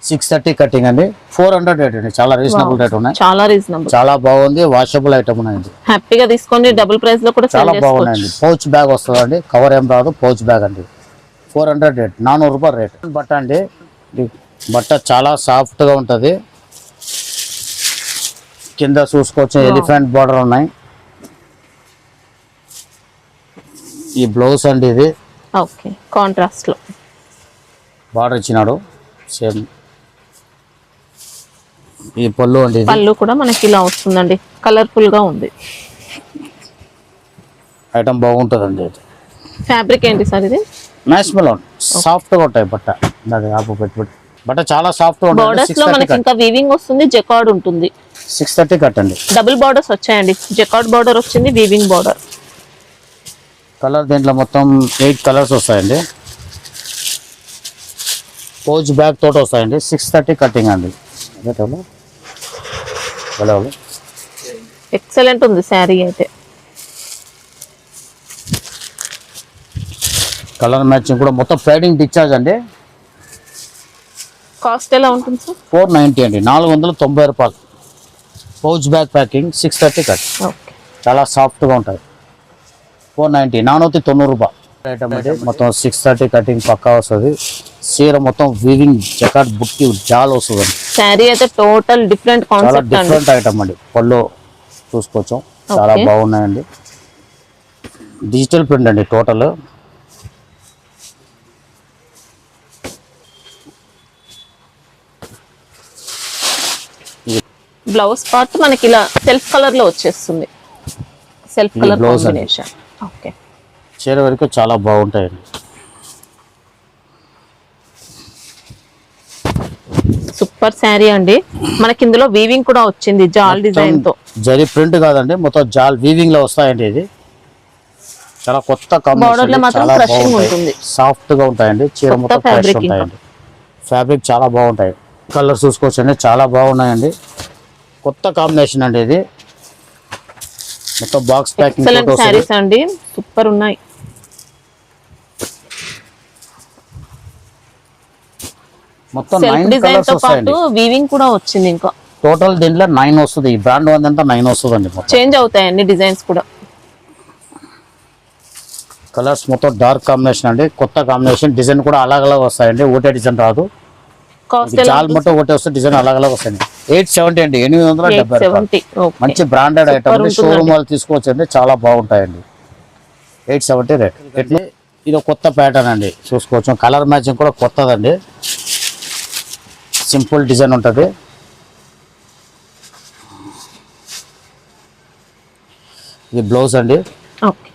630 కటింగ్ అండి. 400 రేట్ అండి. చాలా రీజనబుల్ రేట్ ఉన్నాయి. చాలా రీజనబుల్. చాలా బాగుంది. వాషబుల్ ఐటమ్ ఉన్నాయండి. హ్యాపీగా తీసుకోండి. డబుల్ ప్రైస్ లో కూడా చాలా సెల్ బాగున్నాయండి. చేసుకోవచ్చు. పౌచ్ బ్యాగ్ వస్తుందండి. కవర్ ఏం రాదు. పౌచ్ బ్యాగ్ అండి. 400 రేట్. 400 రూపాయలు రేట్. బట్ట అండి. ఈ బట్ట చాలా సాఫ్ట్గా ఉంటుంది. కింద చూసుకోవచ్చు ఎలిఫెంట్ బార్డర్ ఉన్నాయి. ఈ బ్లౌజ్ అండి. ఇది ఓకే కాంట్రాస్ట్ లో బార్డర్ ఇచ్చినాడు. సేమ్ ఈ పళ్ళు అండి. ఇది పళ్ళు కూడా మనకి ఇలా వస్తుందండి. కలర్ఫుల్ గా ఉంది. ఐటమ్ బాగుంటుందండి. ఫ్యాబ్రిక్ ఏంటి సార్ ఇది? మ్యాచ్మెలో సాఫ్ట్గా ఉంటాయి బట్ట. అది ఆపు పెట్టి బట్ట చాలా సాఫ్ట్గా ఉంటుంది. బార్డర్స్ లో మనకి ఇంకా వీవింగ్ వస్తుంది. జెకార్డ్ ఉంటుంది. 630 కట్టండి. డబుల్ బార్డర్స్ వచ్చాయండి. జెకార్డ్ బార్డర్ వచ్చింది. Weaving border. కలర్ దీంట్లో మొత్తం 8 కలర్స్ వస్తాయండి. పౌచ్ బ్యాగ్ తోట వస్తాయండి. 630 కటింగ్ అండి. ఎక్సలెంట్ ఉంది శారీ అయితే. కలర్ మ్యాచింగ్ కూడా మొత్తం ఫేడింగ్ డిశ్చార్జ్ అండి. కాస్ట్ ఎలా ఉంటుంది సార్? 490 అండి. 490 రూపాయలు. Pouch bag packing 630 cut. Okay చాలా సాఫ్ట్గా ఉంటాయి. 490 490 రూపాయలు. ఐటమ్ అండి. మొత్తం 630 కటింగ్ పక్కా వస్తుంది. చీర మొత్తం వీవింగ్ జకాట్ బుట్టి జాల్ వస్తుందండి. శారీ అయితే టోటల్ డిఫరెంట్ చాలా కాన్సెప్ట్ అండి. డిఫరెంట్ ఐటమ్ అండి. పళ్ళు చూసుకోవచ్చు. చాలా Okay. బాగున్నాయండి. డిజిటల్ ప్రింట్ అండి టోటల్. బ్లౌజ్ పార్ట్ మనకి ఇలా సెల్ఫ్ కలర్ లో వచ్చేస్తుంది. సెల్ఫ్ కలర్ blouse అండి. కాంబినేషన్. ఓకే చీర వరకు చాలా బాగుంటాయండి. సూపర్ శారీ అండి. మనకి ఇందులో వీవింగ్ కూడా వచ్చింది జాల్ డిజైన్ తో. జరీ ప్రింట్ కాదండి. మొత్తం జాల్ వీవింగ్ లో వస్తాయండి. ఇది చాలా కొత్త Border లో కాంబినేషన్. మాత్రం చాలా crushing బాగుంటాయి. ఉంటుంది. సాఫ్ట్ గా ఉంటాయండి. చీర కొత్త మొత్తం ఫ్రెష్ fabric ఉంటాయండి. ఫ్యాబ్రిక్ చాలా బాగుంటాయి. కలర్ చూసుకోవచ్చండి. చాలా బాగున్నాయండి. కొత్త కాంబినేషన్ అండి. ఇది మొత్తం బాక్స్ ప్యాకింగ్ ఎక్సలెంట్ శారీస్ అండి. సూపర్ ఉన్నాయి. మొత్తం సెల్ఫ్ 9 డిజైన్ కలర్స్ తో వస్తాయండి. పాటు వీవింగ్ కూడా వచ్చింది. ఇంకా టోటల్ దీంట్లో 9 వస్తుంది. ఈ బ్రాండ్ అంతా 9 వస్తుందండి. మొత్తం చేంజ్ అవుతాయి అన్ని డిజైన్స్ కూడా. కలర్స్ మొత్తం డార్క్ కాంబినేషన్ అండి. కొత్త కాంబినేషన్. డిజైన్ కూడా అలాగ వస్తాయండి. ఒకటే డిజైన్ రాదు. కాస్ట్ ఎలా చాలు మొత్తం ఒకటే వస్తే డిజైన్ అలాగ వస్తాయండి. 870 అండి. 870 రూపాయలు. 870. ఓకే మంచి బ్రాండెడ్ Super ఐటమ్. ఉంటుందండి. షోరూమ్ వాళ్ళు తీసుకోవచ్చండి. చాలా బాగుంటాయండి. 870 రేట్. ఇది ఒక కొత్త ప్యాటర్న్ అండి. చూసుకోవచ్చు. కలర్ మ్యాచింగ్ కూడా కొత్తదండి. సింపుల్ డిజైన్ ఉంటుంది. ఇది బ్లౌజ్ అండి, ఓకే.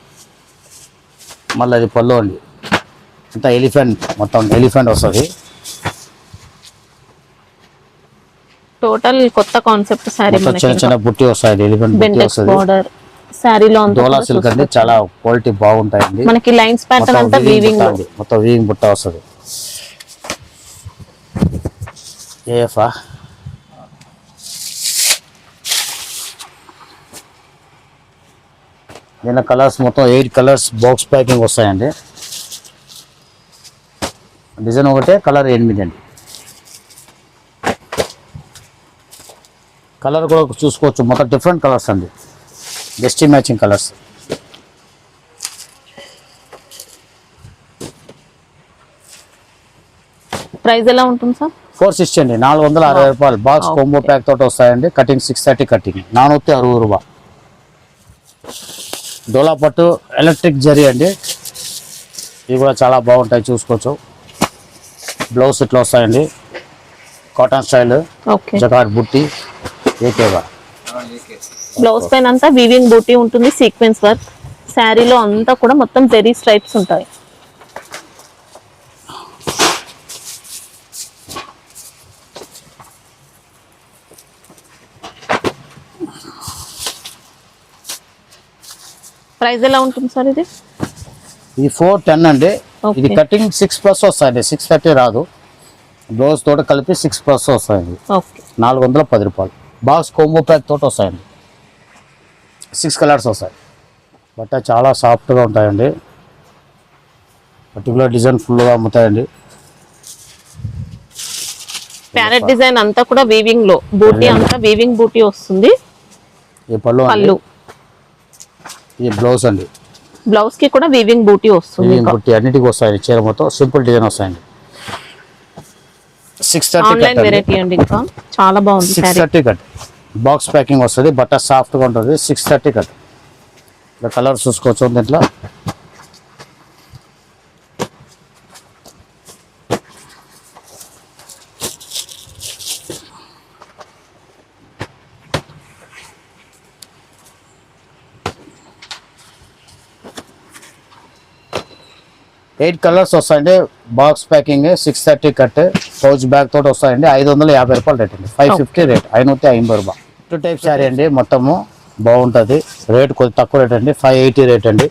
మళ్ళీ అది పళ్ళు అండి. అంతా ఎలిఫెంట్, మొత్తం ఎలిఫెంట్ వస్తుంది. టోటల్ కొత్త కాన్సెప్ట్ శారీ మొత్తం మనకి. చిన్న చిన్న బుట్టి వస్తాయి, ఎలిఫెంట్ బుట్టి బెంటెక్స్ వస్తుంది. బార్డర్ శారీలో అంతా డోలా కూడా సిల్క్ అండి, చూసుకోవచ్చు. చాలా క్వాలిటీ బాగుంటాయండి. మనకి లైన్స్ ప్యాటర్న్ అంతా వీవింగ్ లో. మొత్తం వీవింగ్ బుట్ట వస్తుంది. ఏఫా దీని కలర్స్ మొత్తం 8 కలర్స్ బాక్స్ ప్యాకింగ్ వస్తాయండి. డిజైన్ ఒకటే, కలర్ 8 అండి. కలర్ కూడా చూసుకోవచ్చు, మొత్తం డిఫరెంట్ కలర్స్ అండి, జస్ట్ మ్యాచింగ్ కలర్స్. ప్రైస్ ఎలా ఉంటుంది సార్? 460 అండి, 460 రూపాయలు. బాక్స్ కోంబో ప్యాక్ తోటి వస్తాయండి. కటింగ్ 630 కటింగ్, 460 రూపాయ. డోలా పట్టు ఎలక్ట్రిక్ జరీ అండి, ఇవి కూడా చాలా బాగుంటాయి, చూసుకోవచ్చు. బ్లౌజ్ ఇట్లా వస్తాయండి, కాటన్ స్టైల్, ఓకే. జకాట్ బుట్టి, ఏకేవా. బ్లౌజ్ పైన అంతా వీవింగ్ బూటీ ఉంటుంది, సీక్వెన్స్ వర్క్. శారీలో అంతా కూడా మొత్తం జెరీ స్ట్రైప్స్ ఉంటాయి. ప్రైస్ ఎలా ఉంటుంది సార్ ఇది? ఇది 410 అండి. Okay. ఇది కటింగ్ 6+ వస్తాయండి, 630 రాదు. బ్లౌజ్ తోట కలిపి 6+ వస్తాయండి, ఓకే. 410 రూపాయలు. బాక్స్ కోంబో ప్యాక్ తోటి వస్తాయండి, 6 కలర్స్ వస్తాయి. బట్ట చాలా సాఫ్ట్గా ఉంటాయండి, పర్టికులర్ డిజైన్ ఫుల్గా అమ్ముతాయండి. ప్యారెట్ డిజైన్ అంతా కూడా వీవింగ్ లో, బూటీ అంతా వీవింగ్ బూటీ వస్తుంది. ఈ పళ్ళు పళ్ళు, ఈ బ్లౌజ్ అండి, బ్లౌజ్ కి కూడా వీవింగ్ బూటీ వస్తుంది. వీవింగ్ బుట్టి అన్నిటికీ వస్తాయి. చీర మొత్తం సింపుల్ డిజైన్ వస్తాయండి. 630 ఆన్లైన్ వెరైటీ అండి, ఇంకా చాలా బాగుంది. 630 కట్ బాక్స్ ప్యాకింగ్ వస్తుంది, బట్ట సాఫ్ట్గా ఉంటుంది. 630 కట్. ఇలా కలర్ చూసుకోవచ్చు దీంట్లో. ఎయిట్ కలర్స్ వస్తాయండి, box packing 630 cut, pouch bag తోటి వస్తాయండి. 550 రూపాయలు రేట్ అండి, 550 రేట్, 550 రూపాయలు. 2 టైప్ శారీ అండి, మొత్తము బాగుంటుంది. రేట్ కొద్దిగా తక్కువ రేట్ అండి, 580 రేట్ అండి.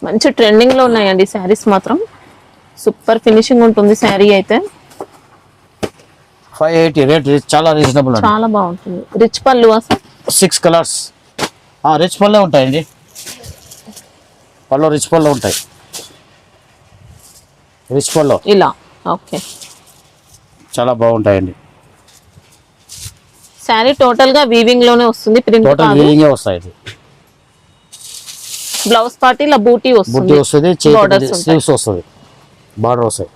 మంచి ట్రెండింగ్ లో ఉన్నాయండి శారీస్ మాత్రం. సూపర్ ఫినిషింగ్ ఉంటుంది శారీ అయితే. 580 రేట్, చాలా రీజనబుల్ అండి. చాలా బాగుంటుంది. రిచ్ పళ్ళు అసలు 6 కలర్స్ రిచ్ పళ్ళే ఉంటాయండి, పళ్ళు రిచ్ పళ్ళు ఉంటాయి. రిచ్ పళ్ళు ఇలా, ఓకే. చాలా బాగుంటాయండి. శారీ టోటల్ గా వీవింగ్ లోనే వస్తుంది, ప్రింట్ టోటల్ కాదు. వీవింగే వస్తాయి. ఇది బ్లౌజ్ పార్ట్ ఇలా బూటీ బుట్టి వస్తుంది, వస్తుంది, Borders చేతి ఉంటాయి. స్లీవ్స్ వస్తుంది, బార్డర్ వస్తాయి.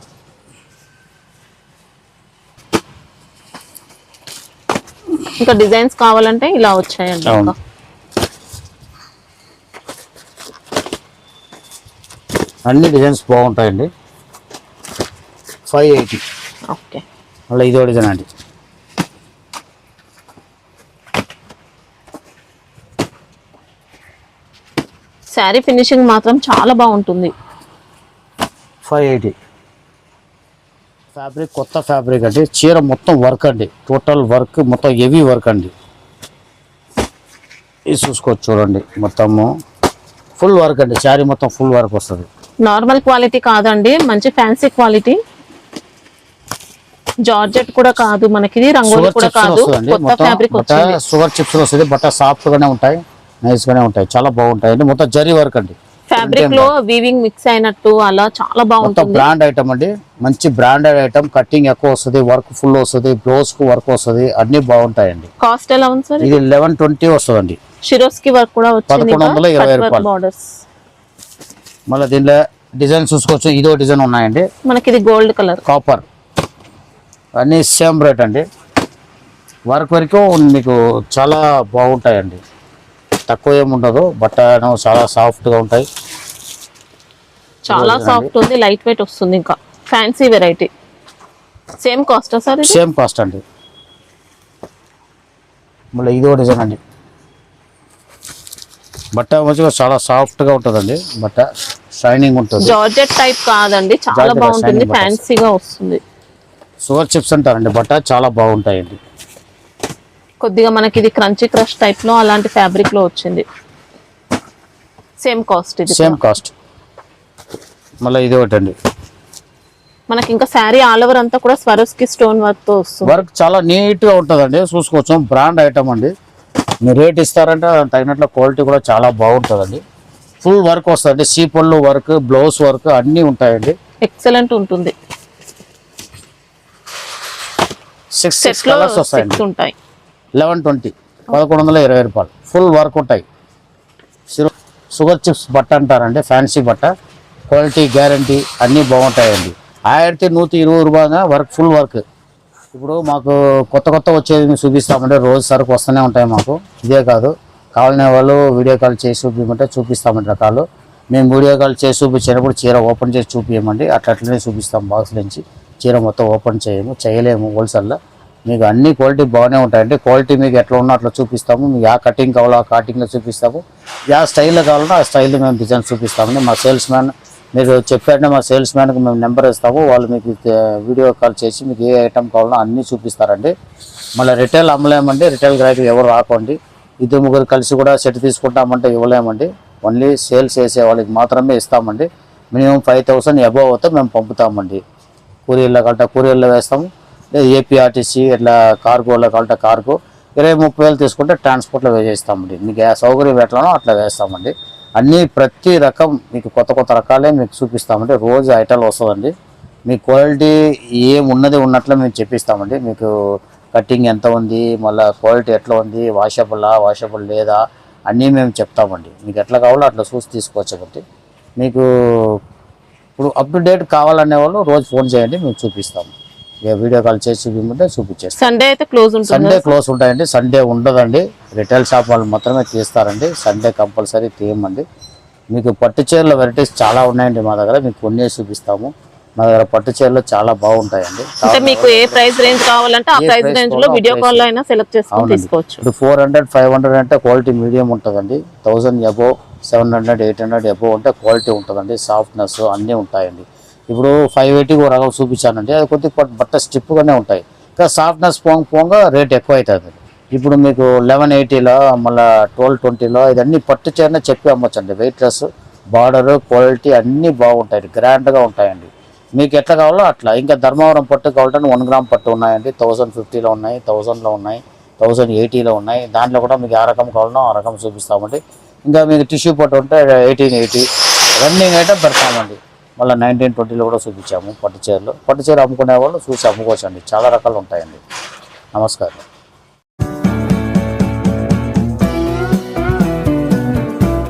ఇంకా డిజైన్స్ కావాలంటే ఇలా వచ్చాయండి. అవును. ఇంకా అన్ని డిజైన్స్ బాగుంటాయండి. 580. ఓకే. మళ్ళీ ఇదో డిజైన్ అండి. శారీ ఫినిషింగ్ మాత్రం చాలా బాగుంటుంది. 580. ఫ్యాబ్రిక్ కొత్త ఫ్యాబ్రిక్ అండి, చీర మొత్తం వర్క్ అండి, టోటల్ వర్క్ మొత్తం హెవీ వర్క్ అండి. ఇది చూసుకోవచ్చు చూడండి, మొత్తము ఫుల్ వర్క్ అండి, శారీ మొత్తం ఫుల్ వర్క్ వస్తుంది. నార్మల్ క్వాలిటీ కాదండి, మంచి ఫ్యాన్సీ క్వాలిటీ. జార్జెట్ కూడా కాదు మనకి, రంగోలి షుగర్ కూడా చిప్స్ కాదు, వస్తుందండి, కొత్త ఫ్యాబ్రిక్ మొత్తం వచ్చింది. షుగర్ చిప్స్ వస్తుంది. బట్ట సాఫ్ట్ గానే ఉంటాయి, నైస్ గానే ఉంటాయి, చాలా బాగుంటాయండి. మొత్తం జరీ వర్క్ అండి, ఫ్యాబ్రిక్ లో వీవింగ్ మిక్స్ అయినట్టు అలా చాలా మొత్తం బాగుంటుంది. బ్రాండ్ ఐటమ్ అండి, మంచి బ్రాండెడ్ ఐటమ్. కటింగ్ ఎక్కువ వస్తుంది, వర్క్ ఫుల్ వస్తుంది, బ్లౌజ్ కు వర్క్ వస్తుంది, అన్ని బాగుంటాయండి. కాస్ట్ ఎలా ఉంది సార్? ఇది 1120 వస్తుందండి. షిరోస్కి వర్క్ కూడా వచ్చింది, 1120 రూపాయలు. బార్డర్స్. మళ్ళీ దీనిలో డిజైన్ చూసుకోవచ్చు, ఇదో డిజైన్ ఉన్నాయండి, మనకి ఇది గోల్డ్ కలర్, కాపర్. అన్ని సేమ్ రేట్ అండి. వర్క్ వరకు మీకు చాలా బాగుంటాయండి, తక్కువ ఏమి ఉండదు. బట్ట చాలా సాఫ్ట్గా ఉంటాయి, చాలా సాఫ్ట్ ఉంది, లైట్ వెయిట్ వస్తుంది. ఇంకా fancy variety. Same cost sir? Same cost అండి. మళ్ళీ ఇదో డిజైన్ అండి, బట్ట మంచిగా చాలా సాఫ్ట్ గా ఉంటుందండి. బట్ట షైనింగ్ ఉంటుంది. జార్జెట్ టైప్ కాదండి, చాలా జార్జెట్ బాగుంటుంది, shining butters. ఫ్యాన్సీగా వస్తుంది. షుగర్ చిప్స్ అంటారండి, బట్ట చాలా బాగుంటాయండి. కొద్దిగా మనకి ఇది క్రంచీ క్రష్ టైప్ లో అలాంటి ఫ్యాబ్రిక్ లో వచ్చింది. సేమ్ కాస్ట్, ఇది సేమ్ కాస్ట్. మళ్ళీ ఇది ఒకటండి, మనకి ఇంకా శారీ ఆల్ ఓవర్ అంతా కూడా స్వరోస్కి స్టోన్ వర్క్ తో వస్తుంది. వర్క్ చాలా నీట్ గా ఉంటుందండి, చూసుకోవచ్చు. బ్రాండ్ ఐటమ్ అండి. మీరు రేట్ ఇస్తారంటే దానికి తగినట్లు క్వాలిటీ కూడా చాలా బాగుంటుందండి. ఫుల్ వర్క్ వస్తుంది, సీపళ్ళు వర్క్, బ్లౌజ్ వర్క్ అన్నీ ఉంటాయండి. ఎక్సలెంట్ ఉంటుంది. 6 కలర్స్ వస్తాయండి. ఉంటాయి. 1120 1120 రూపాయలు. ఫుల్ వర్క్ ఉంటాయి. షుగర్ చిప్స్ బట్ట అంటారండి, ఫ్యాన్సీ బట్ట. క్వాలిటీ గ్యారంటీ అన్నీ బాగుంటాయండి. 1120 రూపాయగా వర్క్, ఫుల్ వర్క్. ఇప్పుడు మాకు కొత్త వచ్చేది చూపిస్తామంటే రోజు సరుకు వస్తూనే ఉంటాయి మాకు. ఇదే కాదు, కావాలనే వాళ్ళు వీడియో కాల్ చేసి చూపించమంటే చూపిస్తామండి రకాలు. మేము వీడియో కాల్ చేసి చూపించినప్పుడు చీర ఓపెన్ చేసి చూపించమండి, అట్లనే చూపిస్తాం. బాక్స్ నుంచి చీర మొత్తం ఓపెన్ చేయలేము హోల్సేల్లో. మీకు అన్ని క్వాలిటీ బాగానే ఉంటాయండి. క్వాలిటీ మీకు ఎట్లా ఉన్నా అట్లా చూపిస్తాము. మీకు ఆ కటింగ్ కావాలో ఆ కటింగ్లో చూపిస్తాము, ఆ స్టైల్లో కావాలన్నా ఆ స్టైల్లో మేము డిజైన్ చూపిస్తామండి. మా సేల్స్ మ్యాన్ మీరు చెప్పారంటే మా సేల్స్ మ్యాన్కి మేము నెంబర్ ఇస్తాము, వాళ్ళు మీకు వీడియో కాల్ చేసి మీకు ఏ ఐటమ్ కావాలన్నా అన్నీ చూపిస్తారండి. మళ్ళీ రిటైల్ అమ్మలేమండి, రిటైల్ గ్రాహకులు ఎవరు రాకండి. 2-3 కలిసి కూడా సెట్ తీసుకుంటామంటే ఇవ్వలేమండి. ఓన్లీ సేల్స్ చేసే వాళ్ళకి మాత్రమే ఇస్తామండి. మినిమం 5000 అబోవ్ అవుతే మేము పంపుతామండి. కూరియర్లో కల్టా కూరియర్లో వేస్తాము, లేదా ఏపీఆర్టీసీ ఇట్లా కార్గోలో కల్టా కార్గో. 20-30 వేలు తీసుకుంటే ట్రాన్స్పోర్ట్లో వేసేస్తామండి. మీకు సౌకర్యం ఎట్లానో అట్లా వేస్తామండి. అన్నీ ప్రతి రకం మీకు కొత్త రకాలే మీకు చూపిస్తామండి. రోజు ఐటల్ వస్తుందండి. మీ క్వాలిటీ ఏమున్నది ఉన్నట్లు మేము చెప్పిస్తామండి. మీకు కటింగ్ ఎంత ఉంది, మళ్ళీ క్వాలిటీ ఎట్లా ఉంది, వాషబుల్ లేదా అన్నీ మేము చెప్తామండి. మీకు ఎట్లా కావాలో అట్లా చూసి తీసుకోవచ్చు. కాబట్టి మీకు ఇప్పుడు అప్ టు డేట్ కావాలనే వాళ్ళు రోజు ఫోన్ చేయండి, మేము చూపిస్తాము. వీడియో కాల్ చేసి చూపించమంటే చూపించేస్తాం. సండే అయితే క్లోజ్ ఉంటుంది. సండే క్లోజ్ ఉంటాయండి, సండే ఉండదండి. రిటైల్ షాప్ వాళ్ళు మాత్రమే తీస్తారండి. Sunday compulsory తీయమండి. మీకు పట్టు చీరల వెరైటీస్ చాలా ఉన్నాయండి మా దగ్గర, మీకు కొన్ని చూపిస్తాము. మా దగ్గర పట్టు చీరలు చాలా బాగుంటాయండి. అంటే మీకు ఏ ప్రైస్ రేంజ్ కావాలంటే ఆ ప్రైస్ రేంజ్ లో వీడియో కాల్ లో అయినా సెలెక్ట్ చేసుకొని తీసుకోవచ్చు. ఇప్పుడు 400-500 అంటే క్వాలిటీ మీడియం ఉంటుందండి. 1000 అబోవ్ 700-800 అబోవ్ అంటే క్వాలిటీ ఉంటుందండి. సాఫ్ట్నెస్ అన్నీ ఉంటాయండి. ఇప్పుడు 580 ఒక రకం చూపించానండి, అది కొద్దిగా బట్ట స్టిప్గానే ఉంటాయి. ఇంకా సాఫ్ట్నెస్ పోంగా రేట్ ఎక్కువ అవుతుంది. ఇప్పుడు మీకు 1180లో మళ్ళీ 1220లో ఇదన్నీ పట్టు చీరనే చెప్పి అమ్మొచ్చండి. వెయిట్లెస్, బార్డర్, క్వాలిటీ అన్నీ బాగుంటాయి, గ్రాండ్గా ఉంటాయండి. మీకు ఎట్లా కావాలో అట్లా. ఇంకా ధర్మవరం పట్టు కావాలంటే 1 గ్రామ్ పట్టు ఉన్నాయండి. 1050లో ఉన్నాయి, 1000లో ఉన్నాయి, 1080లో ఉన్నాయి. దాంట్లో కూడా మీకు ఆ రకం కావాలన్నా ఆ రకం చూపిస్తామండి. ఇంకా మీకు టిష్యూ పట్టు ఉంటే 1880 రన్నింగ్ అయితే పెడతామండి. మళ్ళీ 1920లో కూడా చూపించాము పట్టు చీరలు. పట్టు చీర అమ్ముకునే వాళ్ళు చూసి అమ్ముకోవచ్చండి. చాలా రకాలు ఉంటాయండి. నమస్కారం.